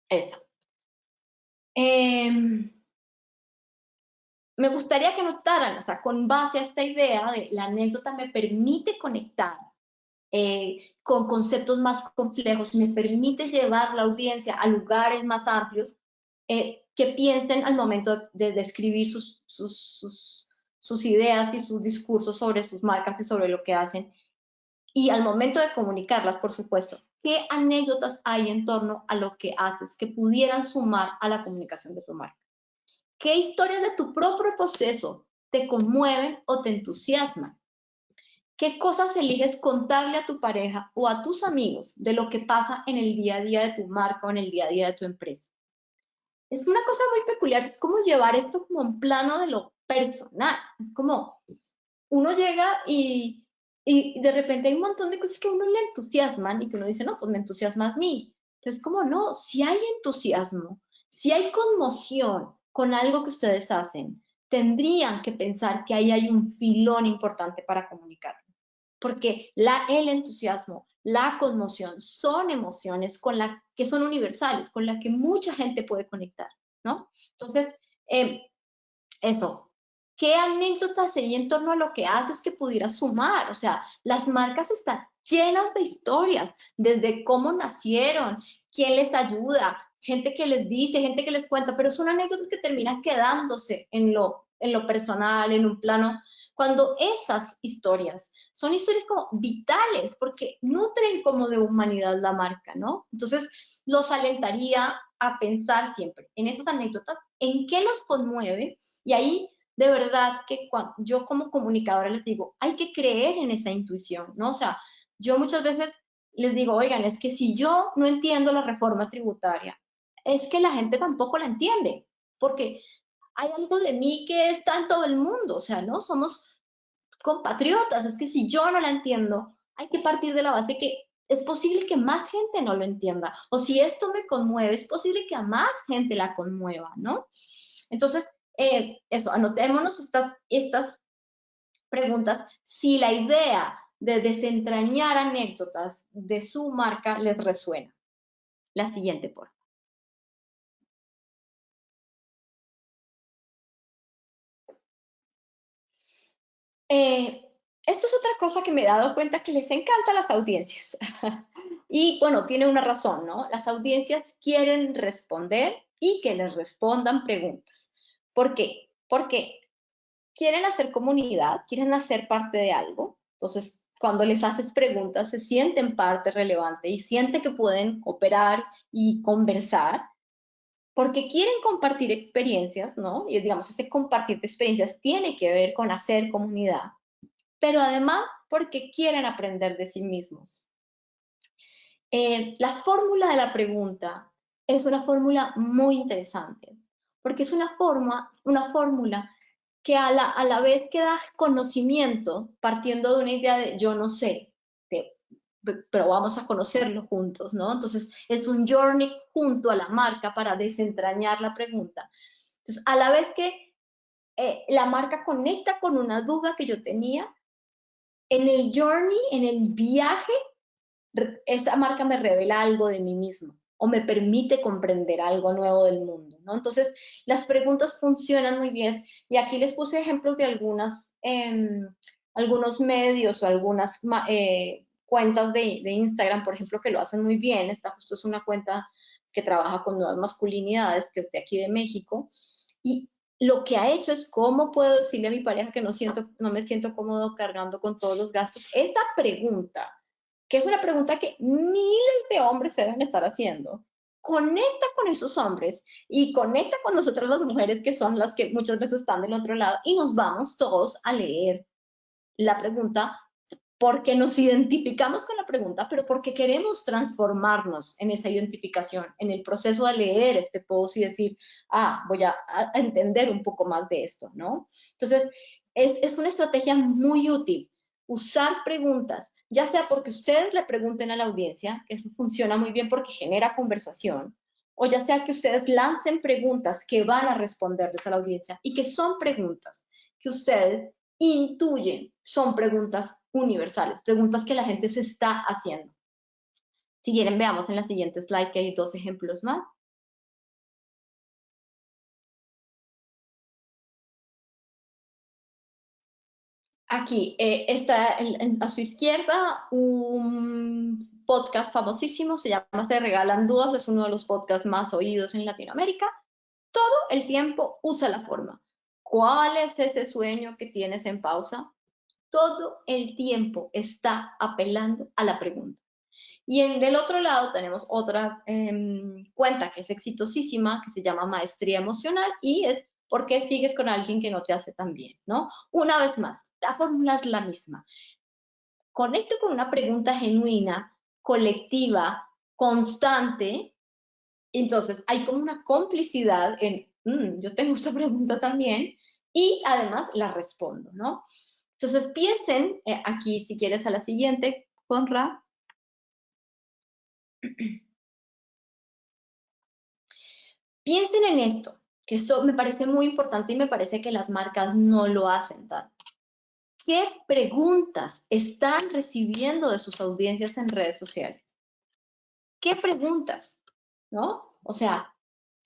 Esa. Me gustaría que notaran, o sea, con base a esta idea de la anécdota me permite conectar con conceptos más complejos, me permite llevar la audiencia a lugares más amplios, que piensen al momento de describir sus ideas y sus discursos sobre sus marcas y sobre lo que hacen. Y al momento de comunicarlas, por supuesto, ¿qué anécdotas hay en torno a lo que haces que pudieran sumar a la comunicación de tu marca? ¿Qué historias de tu propio proceso te conmueven o te entusiasman? ¿Qué cosas eliges contarle a tu pareja o a tus amigos de lo que pasa en el día a día de tu marca o en el día a día de tu empresa? Es una cosa muy peculiar, es como llevar esto como un plano de lo personal. Es como uno llega y de repente hay un montón de cosas que a uno le entusiasman y que uno dice, no, pues me entusiasma a mí. Entonces, como no, si hay entusiasmo, si hay conmoción con algo que ustedes hacen, tendrían que pensar que ahí hay un filón importante para comunicar, porque el entusiasmo, la conmoción son emociones con la que son universales, con las que mucha gente puede conectar, ¿no? Entonces, eso, ¿qué anécdotas sería en torno a lo que haces que pudieras sumar? O sea, las marcas están llenas de historias, desde cómo nacieron, quién les ayuda, gente que les dice, gente que les cuenta, pero son anécdotas que terminan quedándose en lo personal, en un plano, cuando esas historias son historias como vitales, porque nutren como de humanidad la marca, ¿no? Entonces, los alentaría a pensar siempre en esas anécdotas, en qué los conmueve, y ahí de verdad que yo como comunicadora les digo, hay que creer en esa intuición, ¿no? O sea, yo muchas veces les digo, oigan, es que si yo no entiendo la reforma tributaria, es que la gente tampoco la entiende, porque hay algo de mí que está en todo el mundo, o sea, ¿no? Somos compatriotas, es que si yo no la entiendo, hay que partir de la base que es posible que más gente no lo entienda, o si esto me conmueve, es posible que a más gente la conmueva, ¿no? Entonces, eso, anotémonos estas preguntas. Si la idea de desentrañar anécdotas de su marca les resuena. La siguiente, por favor. Esto es otra cosa que me he dado cuenta que les encanta a las audiencias. Y bueno, tiene una razón, ¿no? Las audiencias quieren responder y que les respondan preguntas. ¿Por qué? Porque quieren hacer comunidad, quieren hacer parte de algo. Entonces, cuando les haces preguntas, se sienten parte relevante y sienten que pueden operar y conversar, porque quieren compartir experiencias, ¿no? Y digamos, ese compartir de experiencias tiene que ver con hacer comunidad, pero además porque quieren aprender de sí mismos. La fórmula de la pregunta es una fórmula muy interesante, porque es una fórmula que a la vez que da conocimiento, partiendo de una idea de yo no sé, pero vamos a conocerlo juntos, ¿no? Entonces, es un journey junto a la marca para desentrañar la pregunta. Entonces, a la vez que la marca conecta con una duda que yo tenía, en el journey, en el viaje, esta marca me revela algo de mí mismo o me permite comprender algo nuevo del mundo, ¿no? Entonces, las preguntas funcionan muy bien. Y aquí les puse ejemplos de algunos medios o algunas cuentas de Instagram, por ejemplo, que lo hacen muy bien. Esta justo es una cuenta que trabaja con nuevas masculinidades, que es de aquí de México. Y lo que ha hecho es cómo puedo decirle a mi pareja que no me siento cómodo cargando con todos los gastos. Esa pregunta, que es una pregunta que miles de hombres se deben estar haciendo, conecta con esos hombres y conecta con nosotras las mujeres, que son las que muchas veces están del otro lado, y nos vamos todos a leer la pregunta porque nos identificamos con la pregunta, pero porque queremos transformarnos en esa identificación, en el proceso de leer este post y decir, voy a entender un poco más de esto, ¿no? Entonces, es una estrategia muy útil usar preguntas, ya sea porque ustedes le pregunten a la audiencia, que eso funciona muy bien porque genera conversación, o ya sea que ustedes lancen preguntas que van a responderles a la audiencia y que son preguntas que ustedes intuyen, son preguntas universales, preguntas que la gente se está haciendo. Si quieren, veamos en la siguiente slide que hay 2 ejemplos más. Aquí está a su izquierda un podcast famosísimo, se llama Se Regalan Dudas, es uno de los podcasts más oídos en Latinoamérica. Todo el tiempo usa la forma. ¿Cuál es ese sueño que tienes en pausa? Todo el tiempo está apelando a la pregunta. Y en el otro lado tenemos otra cuenta que es exitosísima, que se llama Maestría Emocional, y es ¿por qué sigues con alguien que no te hace tan bien? ¿No? Una vez más, la fórmula es la misma. Conecto con una pregunta genuina, colectiva, constante, entonces hay como una complicidad en, yo tengo esta pregunta también, y además la respondo, ¿no? Entonces piensen, aquí si quieres a la siguiente, Conrad. Piensen en esto, que esto me parece muy importante y me parece que las marcas no lo hacen tanto. ¿Qué preguntas están recibiendo de sus audiencias en redes sociales? ¿Qué preguntas? ¿No? O sea,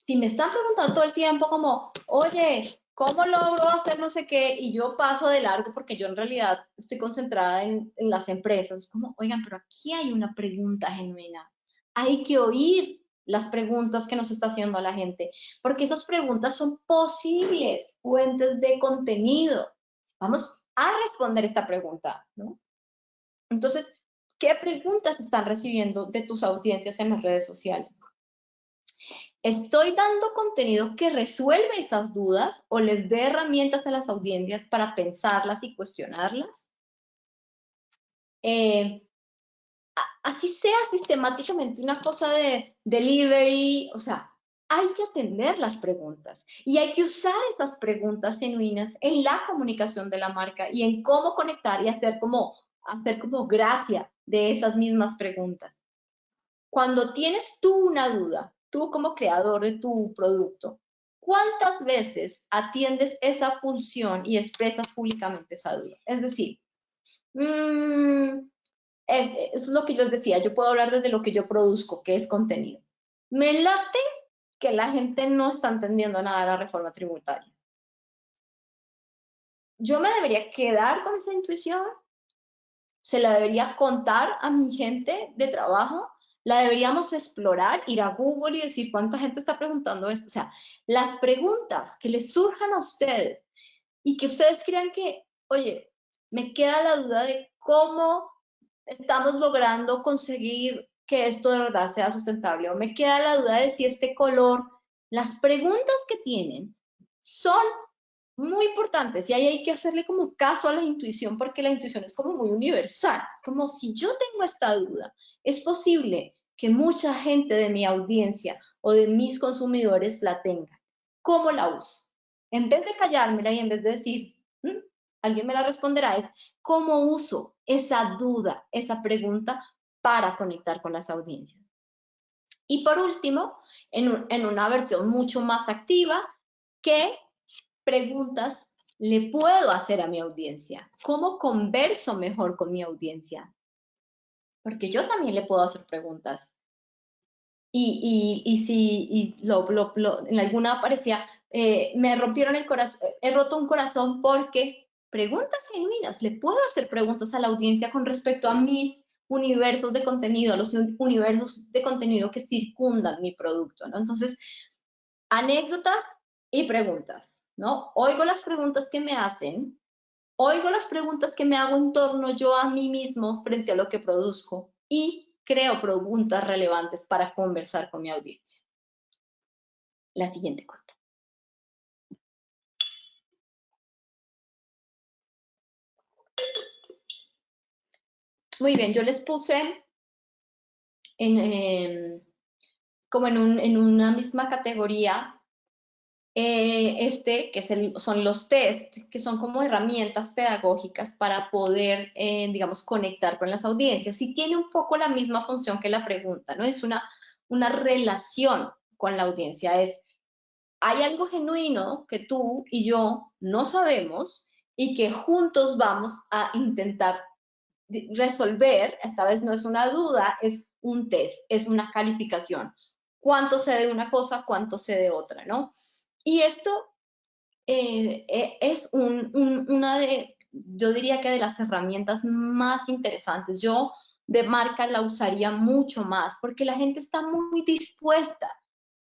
si me están preguntando todo el tiempo como, oye, ¿cómo logro hacer no sé qué? Y yo paso de largo porque yo en realidad estoy concentrada en las empresas. Como, oigan, pero aquí hay una pregunta genuina. Hay que oír las preguntas que nos está haciendo la gente, porque esas preguntas son posibles fuentes de contenido. Vamos a responder esta pregunta, ¿no? Entonces, ¿qué preguntas están recibiendo de tus audiencias en las redes sociales? ¿Estoy dando contenido que resuelve esas dudas o les dé herramientas a las audiencias para pensarlas y cuestionarlas? Eh, Así sea sistemáticamente una cosa de delivery, o sea, hay que atender las preguntas y hay que usar esas preguntas genuinas en la comunicación de la marca y en cómo conectar y hacer como gracia de esas mismas preguntas. Cuando tienes tú una duda, tú como creador de tu producto, ¿cuántas veces atiendes esa pulsión y expresas públicamente esa duda? Es decir, es lo que yo les decía, yo puedo hablar desde lo que yo produzco, que es contenido. Me late que la gente no está entendiendo nada de la reforma tributaria. Yo me debería quedar con esa intuición, se la debería contar a mi gente de trabajo, la deberíamos explorar, ir a Google y decir cuánta gente está preguntando esto. O sea, las preguntas que les surjan a ustedes y que ustedes crean que, oye, me queda la duda de cómo estamos logrando conseguir que esto de verdad sea sustentable, o me queda la duda de si este color, las preguntas que tienen son muy importantes y ahí hay que hacerle como caso a la intuición porque la intuición es como muy universal, como si yo tengo esta duda, es posible que mucha gente de mi audiencia o de mis consumidores la tenga. ¿Cómo la uso? En vez de callármela y en vez de decir, alguien me la responderá, es cómo uso esa duda, esa pregunta para conectar con las audiencias. Y por último, en una versión mucho más activa, ¿qué preguntas le puedo hacer a mi audiencia? ¿Cómo converso mejor con mi audiencia? Porque yo también le puedo hacer preguntas. Y si en alguna aparecía, me rompieron el corazón, he roto un corazón porque preguntas genuinas, le puedo hacer preguntas a la audiencia con respecto a mis universos de contenido, a los universos de contenido que circundan mi producto, ¿no? Entonces, anécdotas y preguntas, ¿no? Oigo las preguntas que me hacen, oigo las preguntas que me hago en torno yo a mí mismo frente a lo que produzco y creo preguntas relevantes para conversar con mi audiencia. La siguiente cuenta. Muy bien, yo les puse como en una misma categoría que son los test, que son como herramientas pedagógicas para poder, digamos, conectar con las audiencias. Y tiene un poco la misma función que la pregunta, ¿no? Es una relación con la audiencia. Hay algo genuino que tú y yo no sabemos y que juntos vamos a intentar resolver. Esta vez no es una duda, es un test, es una calificación. ¿Cuánto sé de una cosa, cuánto sé de otra, no? Y esto es una yo diría que de las herramientas más interesantes. Yo de marca la usaría mucho más porque la gente está muy dispuesta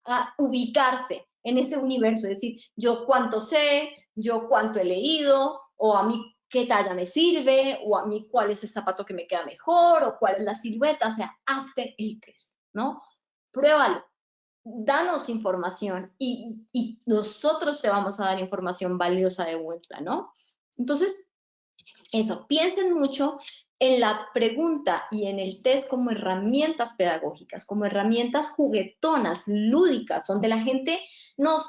a ubicarse en ese universo, es decir, yo cuánto sé, yo cuánto he leído, o a mí qué talla me sirve, o a mí cuál es el zapato que me queda mejor, o cuál es la silueta, o sea, hazte el test, ¿no? Pruébalo, danos información y nosotros te vamos a dar información valiosa de vuelta, ¿no? Entonces, eso, piensen mucho en la pregunta y en el test como herramientas pedagógicas, como herramientas juguetonas, lúdicas, donde la gente no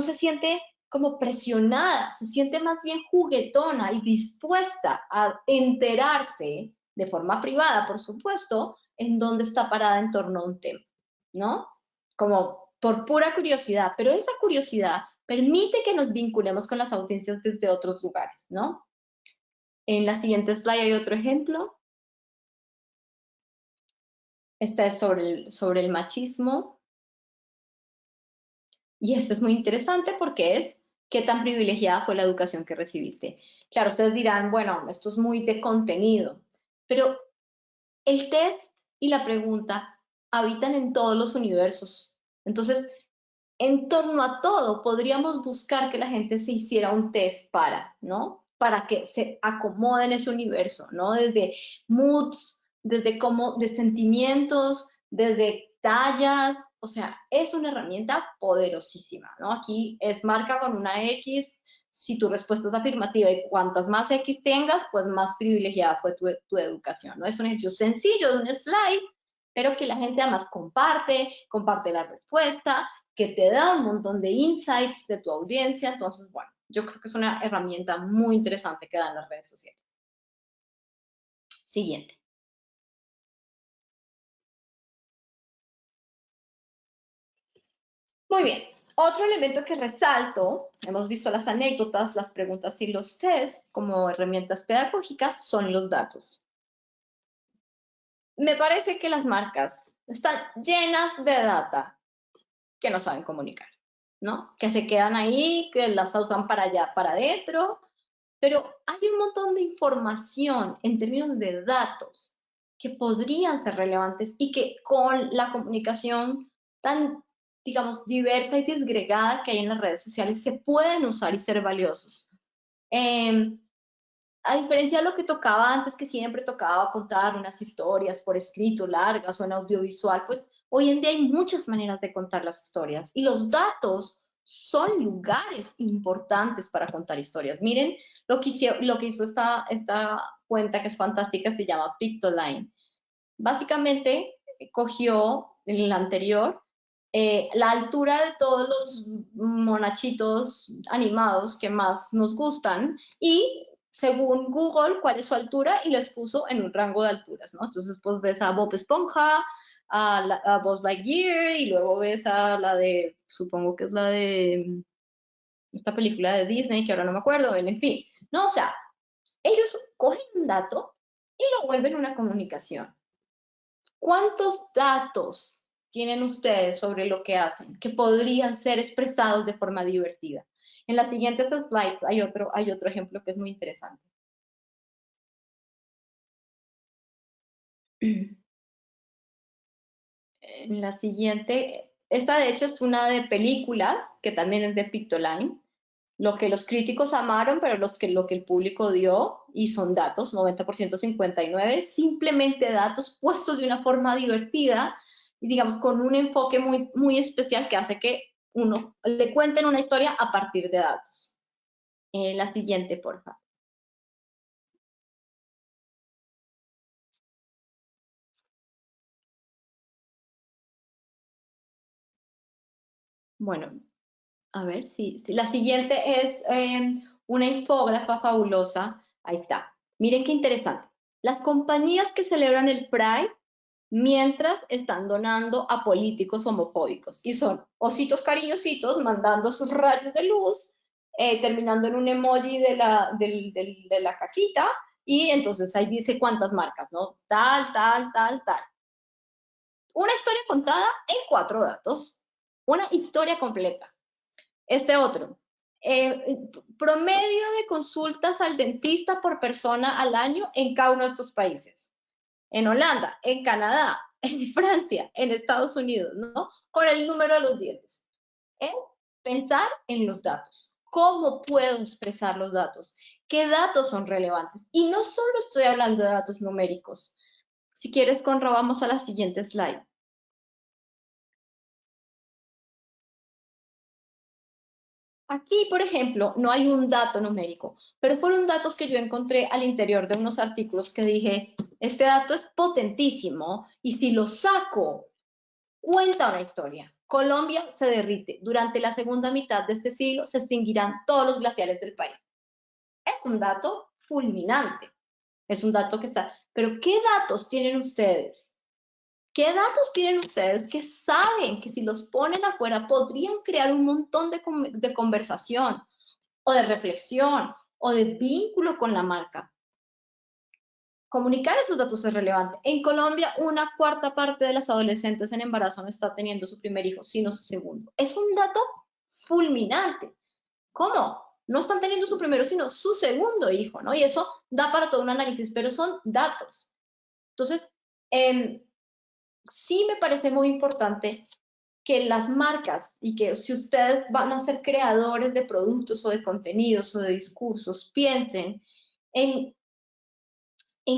se siente como presionada, se siente más bien juguetona y dispuesta a enterarse de forma privada, por supuesto, en dónde está parada en torno a un tema, ¿no? Como por pura curiosidad, pero esa curiosidad permite que nos vinculemos con las audiencias desde otros lugares, ¿no? En la siguiente slide hay otro ejemplo. Esta es sobre el machismo. Y este es muy interesante porque es qué tan privilegiada fue la educación que recibiste. Claro, ustedes dirán, bueno, esto es muy de contenido, pero el test y la pregunta habitan en todos los universos. Entonces, en torno a todo, podríamos buscar que la gente se hiciera un test ¿no? Para que se acomode en ese universo, ¿no? Desde moods, de sentimientos, desde tallas, o sea, es una herramienta poderosísima, ¿no? Aquí es marca con una X, si tu respuesta es afirmativa y cuantas más X tengas, pues más privilegiada fue tu educación, ¿no? Es un ejercicio sencillo de un slide, pero que la gente además comparte la respuesta, que te da un montón de insights de tu audiencia. Entonces, bueno, yo creo que es una herramienta muy interesante que dan las redes sociales. Siguiente. Muy bien. Otro elemento que resalto, hemos visto las anécdotas, las preguntas y los tests como herramientas pedagógicas, son los datos. Me parece que las marcas están llenas de data que no saben comunicar, ¿no? Que se quedan ahí, que las usan para allá, para adentro, pero hay un montón de información en términos de datos que podrían ser relevantes y que con la comunicación tan, digamos, diversa y disgregada que hay en las redes sociales se pueden usar y ser valiosos. A diferencia de lo que tocaba antes, que siempre tocaba contar unas historias por escrito largas o en audiovisual, pues hoy en día hay muchas maneras de contar las historias y los datos son lugares importantes para contar historias. Miren lo que hizo esta cuenta que es fantástica, se llama Pictoline. Básicamente cogió en el anterior la altura de todos los monachitos animados que más nos gustan y según Google cuál es su altura y les puso en un rango de alturas, ¿no? Entonces pues ves a Bob Esponja, a Buzz Lightyear y luego ves a la de, supongo que es la de esta película de Disney que ahora no me acuerdo, en fin, ¿no? O sea, ellos cogen un dato y lo vuelven una comunicación. ¿Cuántos datos tienen ustedes sobre lo que hacen que podrían ser expresados de forma divertida? En las siguientes slides hay otro ejemplo que es muy interesante. En la siguiente, esta de hecho es una de películas que también es de Pictoline. Lo que los críticos amaron, pero lo que el público dio, y son datos, 90% 59, simplemente datos puestos de una forma divertida y digamos con un enfoque muy, muy especial que hace que uno le cuenten una historia a partir de datos. La siguiente, por favor. Bueno, a ver si la siguiente es una infógrafa fabulosa. Ahí está. Miren qué interesante. Las compañías que celebran el Pride mientras están donando a políticos homofóbicos. Y son ositos cariñositos mandando sus rayos de luz, terminando en un emoji de la caquita, y entonces ahí dice cuántas marcas, ¿no? Tal, tal, tal, tal. Una historia contada en 4 datos. Una historia completa. Este otro. Promedio de consultas al dentista por persona al año en cada uno de estos países. En Holanda, en Canadá, en Francia, en Estados Unidos, ¿no? Con el número de los dientes. Es pensar en los datos. ¿Cómo puedo expresar los datos? ¿Qué datos son relevantes? Y no solo estoy hablando de datos numéricos. Si quieres, Conra, vamos a la siguiente slide. Aquí, por ejemplo, no hay un dato numérico, pero fueron datos que yo encontré al interior de unos artículos que dije, este dato es potentísimo y si lo saco, cuenta una historia. Colombia se derrite. Durante la segunda mitad de este siglo se extinguirán todos los glaciares del país. Es un dato fulminante. Es un dato que está... Pero ¿qué datos tienen ustedes? ¿Qué datos tienen ustedes que saben que si los ponen afuera podrían crear un montón de conversación o de reflexión o de vínculo con la marca? Comunicar esos datos es relevante. En Colombia, una cuarta parte de las adolescentes en embarazo no está teniendo su primer hijo, sino su segundo. Es un dato fulminante. ¿Cómo? No están teniendo su primero, sino su segundo hijo, ¿no? Y eso da para todo un análisis, pero son datos. Entonces, sí me parece muy importante que las marcas y que si ustedes van a ser creadores de productos o de contenidos o de discursos, piensen en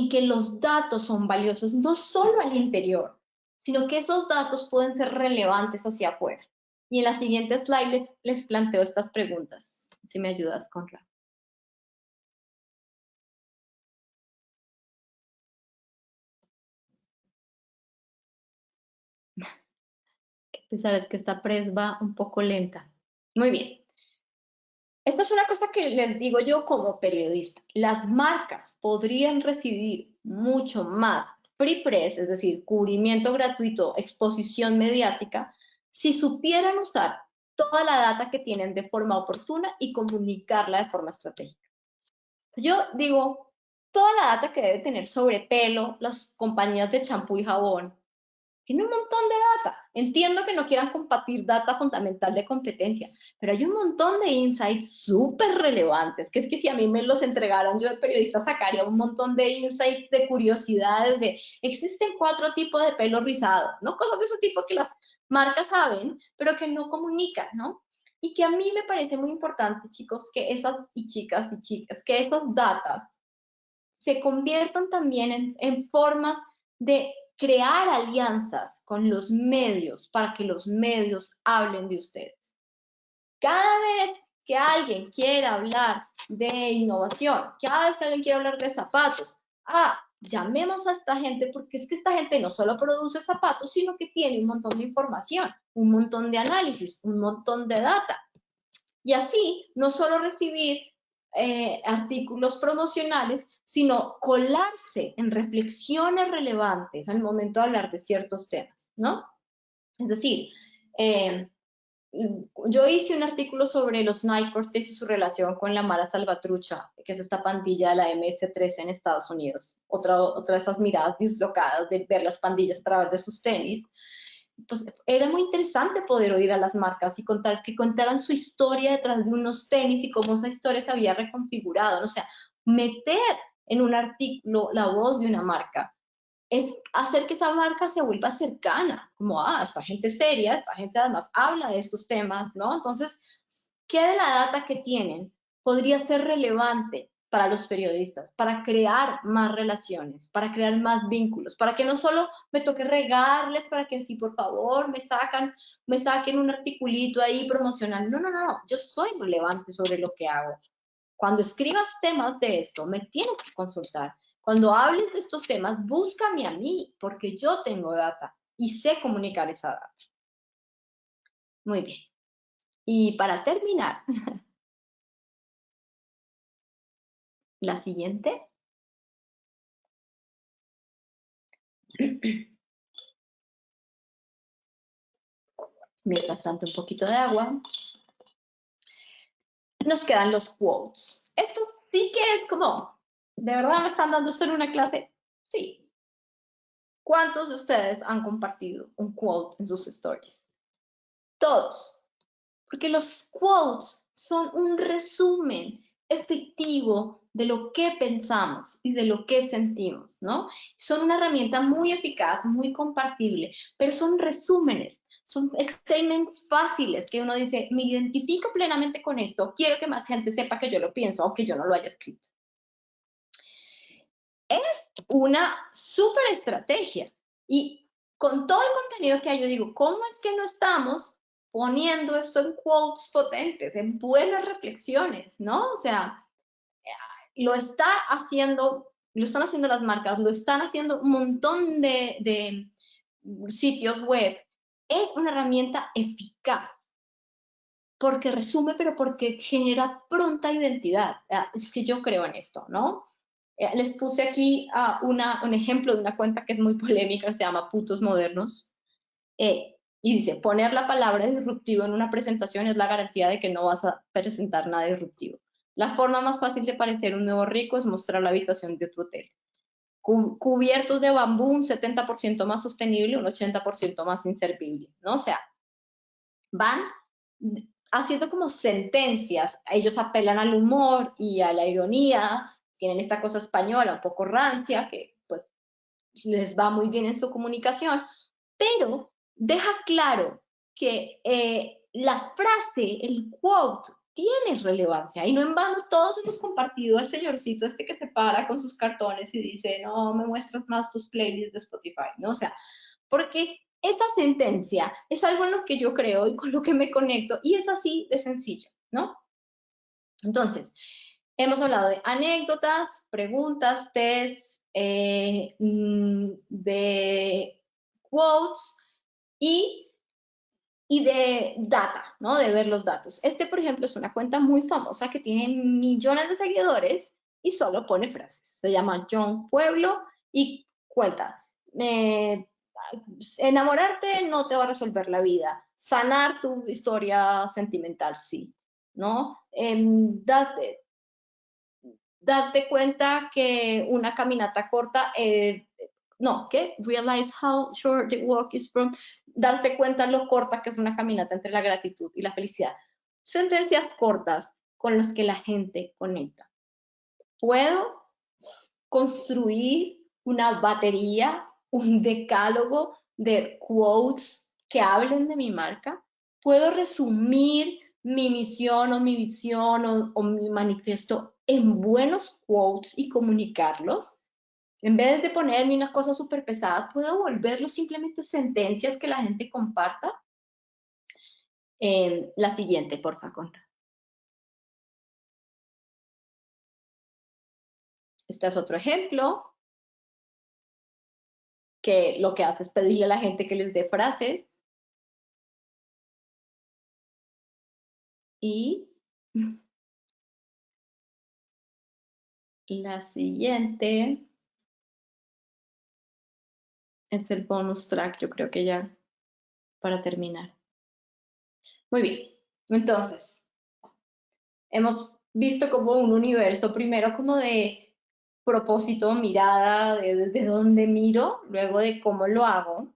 que los datos son valiosos, no solo al interior, sino que esos datos pueden ser relevantes hacia afuera. Y en la siguiente slide les planteo estas preguntas, si me ayudas, Conrad. Sabes que esta pres va un poco lenta. Muy bien. Esta es una cosa que les digo yo como periodista. Las marcas podrían recibir mucho más free press, es decir, cubrimiento gratuito, exposición mediática, si supieran usar toda la data que tienen de forma oportuna y comunicarla de forma estratégica. Yo digo, toda la data que debe tener sobre pelo las compañías de champú y jabón, tiene un montón de data. Entiendo que no quieran compartir data fundamental de competencia, pero hay un montón de insights súper relevantes, que es que si a mí me los entregaran, yo de periodista sacaría un montón de insights, de curiosidades, de existen 4 tipos de pelo rizado, ¿no? Cosas de ese tipo que las marcas saben, pero que no comunican, ¿no? Y que a mí me parece muy importante, chicos, que esas, y chicas, que esas datas se conviertan también en formas de crear alianzas con los medios para que los medios hablen de ustedes. Cada vez que alguien quiera hablar de innovación, cada vez que alguien quiera hablar de zapatos, llamemos a esta gente porque es que esta gente no solo produce zapatos, sino que tiene un montón de información, un montón de análisis, un montón de data. Y así, no solo recibir artículos promocionales, sino colarse en reflexiones relevantes al momento de hablar de ciertos temas, ¿no? Es decir, yo hice un artículo sobre los Night Cortés y su relación con la Mara Salvatrucha, que es esta pandilla de la MS-13 en Estados Unidos. Otra de esas miradas dislocadas de ver las pandillas a través de sus tenis. Pues era muy interesante poder oír a las marcas y que contaran su historia detrás de unos tenis y cómo esa historia se había reconfigurado. O sea, meter en un artículo la voz de una marca es hacer que esa marca se vuelva cercana, como, esta gente seria, esta gente además habla de estos temas, ¿no? Entonces, ¿qué de la data que tienen podría ser relevante para los periodistas, para crear más relaciones, para crear más vínculos, para que no solo me toque regarles, para que sí, por favor, me saquen un articulito ahí promocional? No, no, no, no, yo soy relevante sobre lo que hago. Cuando escribas temas de esto, me tienes que consultar. Cuando hables de estos temas, búscame a mí, porque yo tengo data y sé comunicar esa data. Muy bien. Y para terminar, la siguiente. Mientras tanto, un poquito de agua. Nos quedan los quotes. Esto sí que es como, ¿de verdad me están dando esto en una clase? Sí. ¿Cuántos de ustedes han compartido un quote en sus stories? Todos. Porque los quotes son un resumen efectivo de lo que pensamos y de lo que sentimos, ¿no? Son una herramienta muy eficaz, muy compartible, pero son resúmenes, son statements fáciles que uno dice, me identifico plenamente con esto, quiero que más gente sepa que yo lo pienso, aunque yo no lo haya escrito. Es una súper estrategia. Y con todo el contenido que hay, yo digo, ¿cómo es que no estamos poniendo esto en quotes potentes, en buenas reflexiones, ¿no? O sea, lo están haciendo las marcas, lo están haciendo un montón de sitios web. Es una herramienta eficaz porque resume, pero porque genera pronta identidad. Es que yo creo en esto, ¿no? Les puse aquí un ejemplo de una cuenta que es muy polémica, se llama Putos Modernos, y dice, poner la palabra disruptivo en una presentación es la garantía de que no vas a presentar nada disruptivo. La forma más fácil de parecer un nuevo rico es mostrar la habitación de otro hotel. Cubiertos de bambú, un 70% más sostenible, un 80% más inservible, ¿no? O sea, van haciendo como sentencias. Ellos apelan al humor y a la ironía, tienen esta cosa española un poco rancia, que pues les va muy bien en su comunicación, pero deja claro que la frase, el quote, tiene relevancia. Y no en vano todos hemos compartido al señorcito este que se para con sus cartones y dice, no me muestras más tus playlists de Spotify, ¿no? O sea, porque esa sentencia es algo en lo que yo creo y con lo que me conecto y es así de sencillo, ¿no? Entonces, hemos hablado de anécdotas, preguntas, tests, de quotes y de data, ¿no? De ver los datos. Este, por ejemplo, es una cuenta muy famosa que tiene millones de seguidores y solo pone frases. Se llama John Pueblo y cuenta, enamorarte no te va a resolver la vida, sanar tu historia sentimental, sí, ¿no? Darte cuenta que una caminata corta, no, ¿qué? Realize how short the walk is from, darse cuenta lo corta que es una caminata entre la gratitud y la felicidad. Sentencias cortas con las que la gente conecta. Puedo construir una batería, un decálogo de quotes que hablen de mi marca. Puedo resumir mi misión o mi visión o mi manifiesto en buenos quotes y comunicarlos. En vez de ponerme una cosa súper pesada, puedo volverlos simplemente sentencias que la gente comparta. La siguiente, por favor. Este es otro ejemplo. que lo que hace es pedirle a la gente que les dé frases. Y la siguiente es el bonus track, yo creo que ya para terminar. Muy bien, entonces, hemos visto como un universo, primero como de propósito, mirada, de desde dónde miro, luego de cómo lo hago.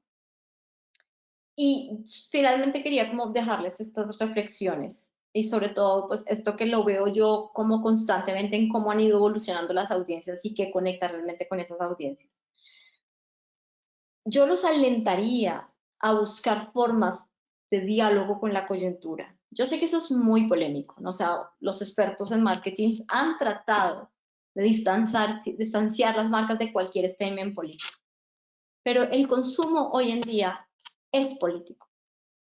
Y finalmente quería como dejarles estas reflexiones y sobre todo pues esto que lo veo yo como constantemente en cómo han ido evolucionando las audiencias y qué conecta realmente con esas audiencias. Yo los alentaría a buscar formas de diálogo con la coyuntura. Yo sé que eso es muy polémico, ¿no? O sea, los expertos en marketing han tratado de distanciar las marcas de cualquier statement político, pero el consumo hoy en día es político.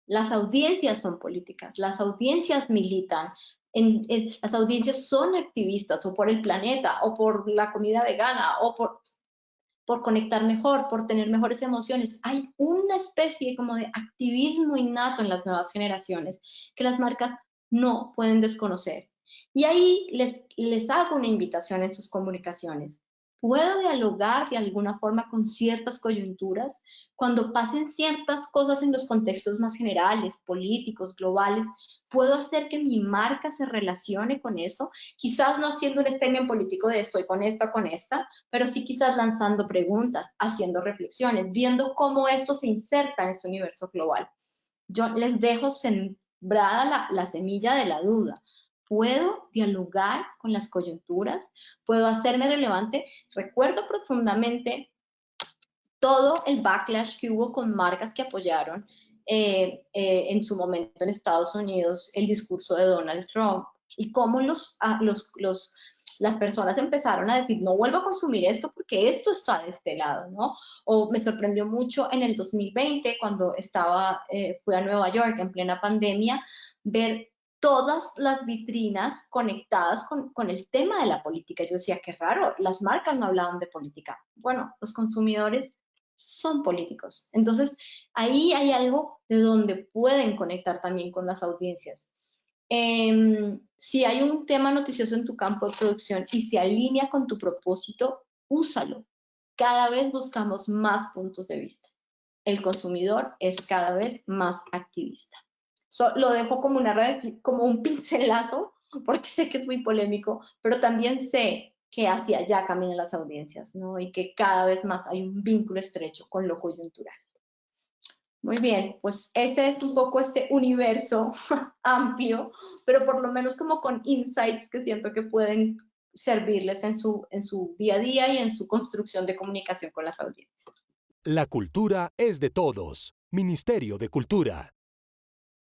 Las audiencias son políticas, las audiencias militan, las audiencias son activistas o por el planeta o por la comida vegana o por conectar mejor, por tener mejores emociones. Hay una especie como de activismo innato en las nuevas generaciones que las marcas no pueden desconocer. Y ahí les hago una invitación en sus comunicaciones. ¿Puedo dialogar de alguna forma con ciertas coyunturas? Cuando pasen ciertas cosas en los contextos más generales, políticos, globales, ¿puedo hacer que mi marca se relacione con eso? Quizás no haciendo un statement político de estoy con esta, pero sí quizás lanzando preguntas, haciendo reflexiones, viendo cómo esto se inserta en este universo global. Yo les dejo sembrada la semilla de la duda. ¿Puedo dialogar con las coyunturas? ¿Puedo hacerme relevante? Recuerdo profundamente todo el backlash que hubo con marcas que apoyaron en su momento en Estados Unidos el discurso de Donald Trump y cómo las personas empezaron a decir, no vuelvo a consumir esto porque esto está de este lado, ¿no? O me sorprendió mucho en el 2020 cuando fui a Nueva York en plena pandemia, ver todas las vitrinas conectadas con el tema de la política. Yo decía, qué raro, las marcas no hablaban de política. Bueno, los consumidores son políticos. Entonces, ahí hay algo de donde pueden conectar también con las audiencias. Si hay un tema noticioso en tu campo de producción y se alinea con tu propósito, úsalo. Cada vez buscamos más puntos de vista. El consumidor es cada vez más activista. Lo dejo como, como un pincelazo, porque sé que es muy polémico, pero también sé que hacia allá caminan las audiencias, ¿no? Y que cada vez más hay un vínculo estrecho con lo coyuntural. Muy bien, pues este es un poco este universo amplio, pero por lo menos como con insights que siento que pueden servirles en su día a día y en su construcción de comunicación con las audiencias. La cultura es de todos. Ministerio de Cultura.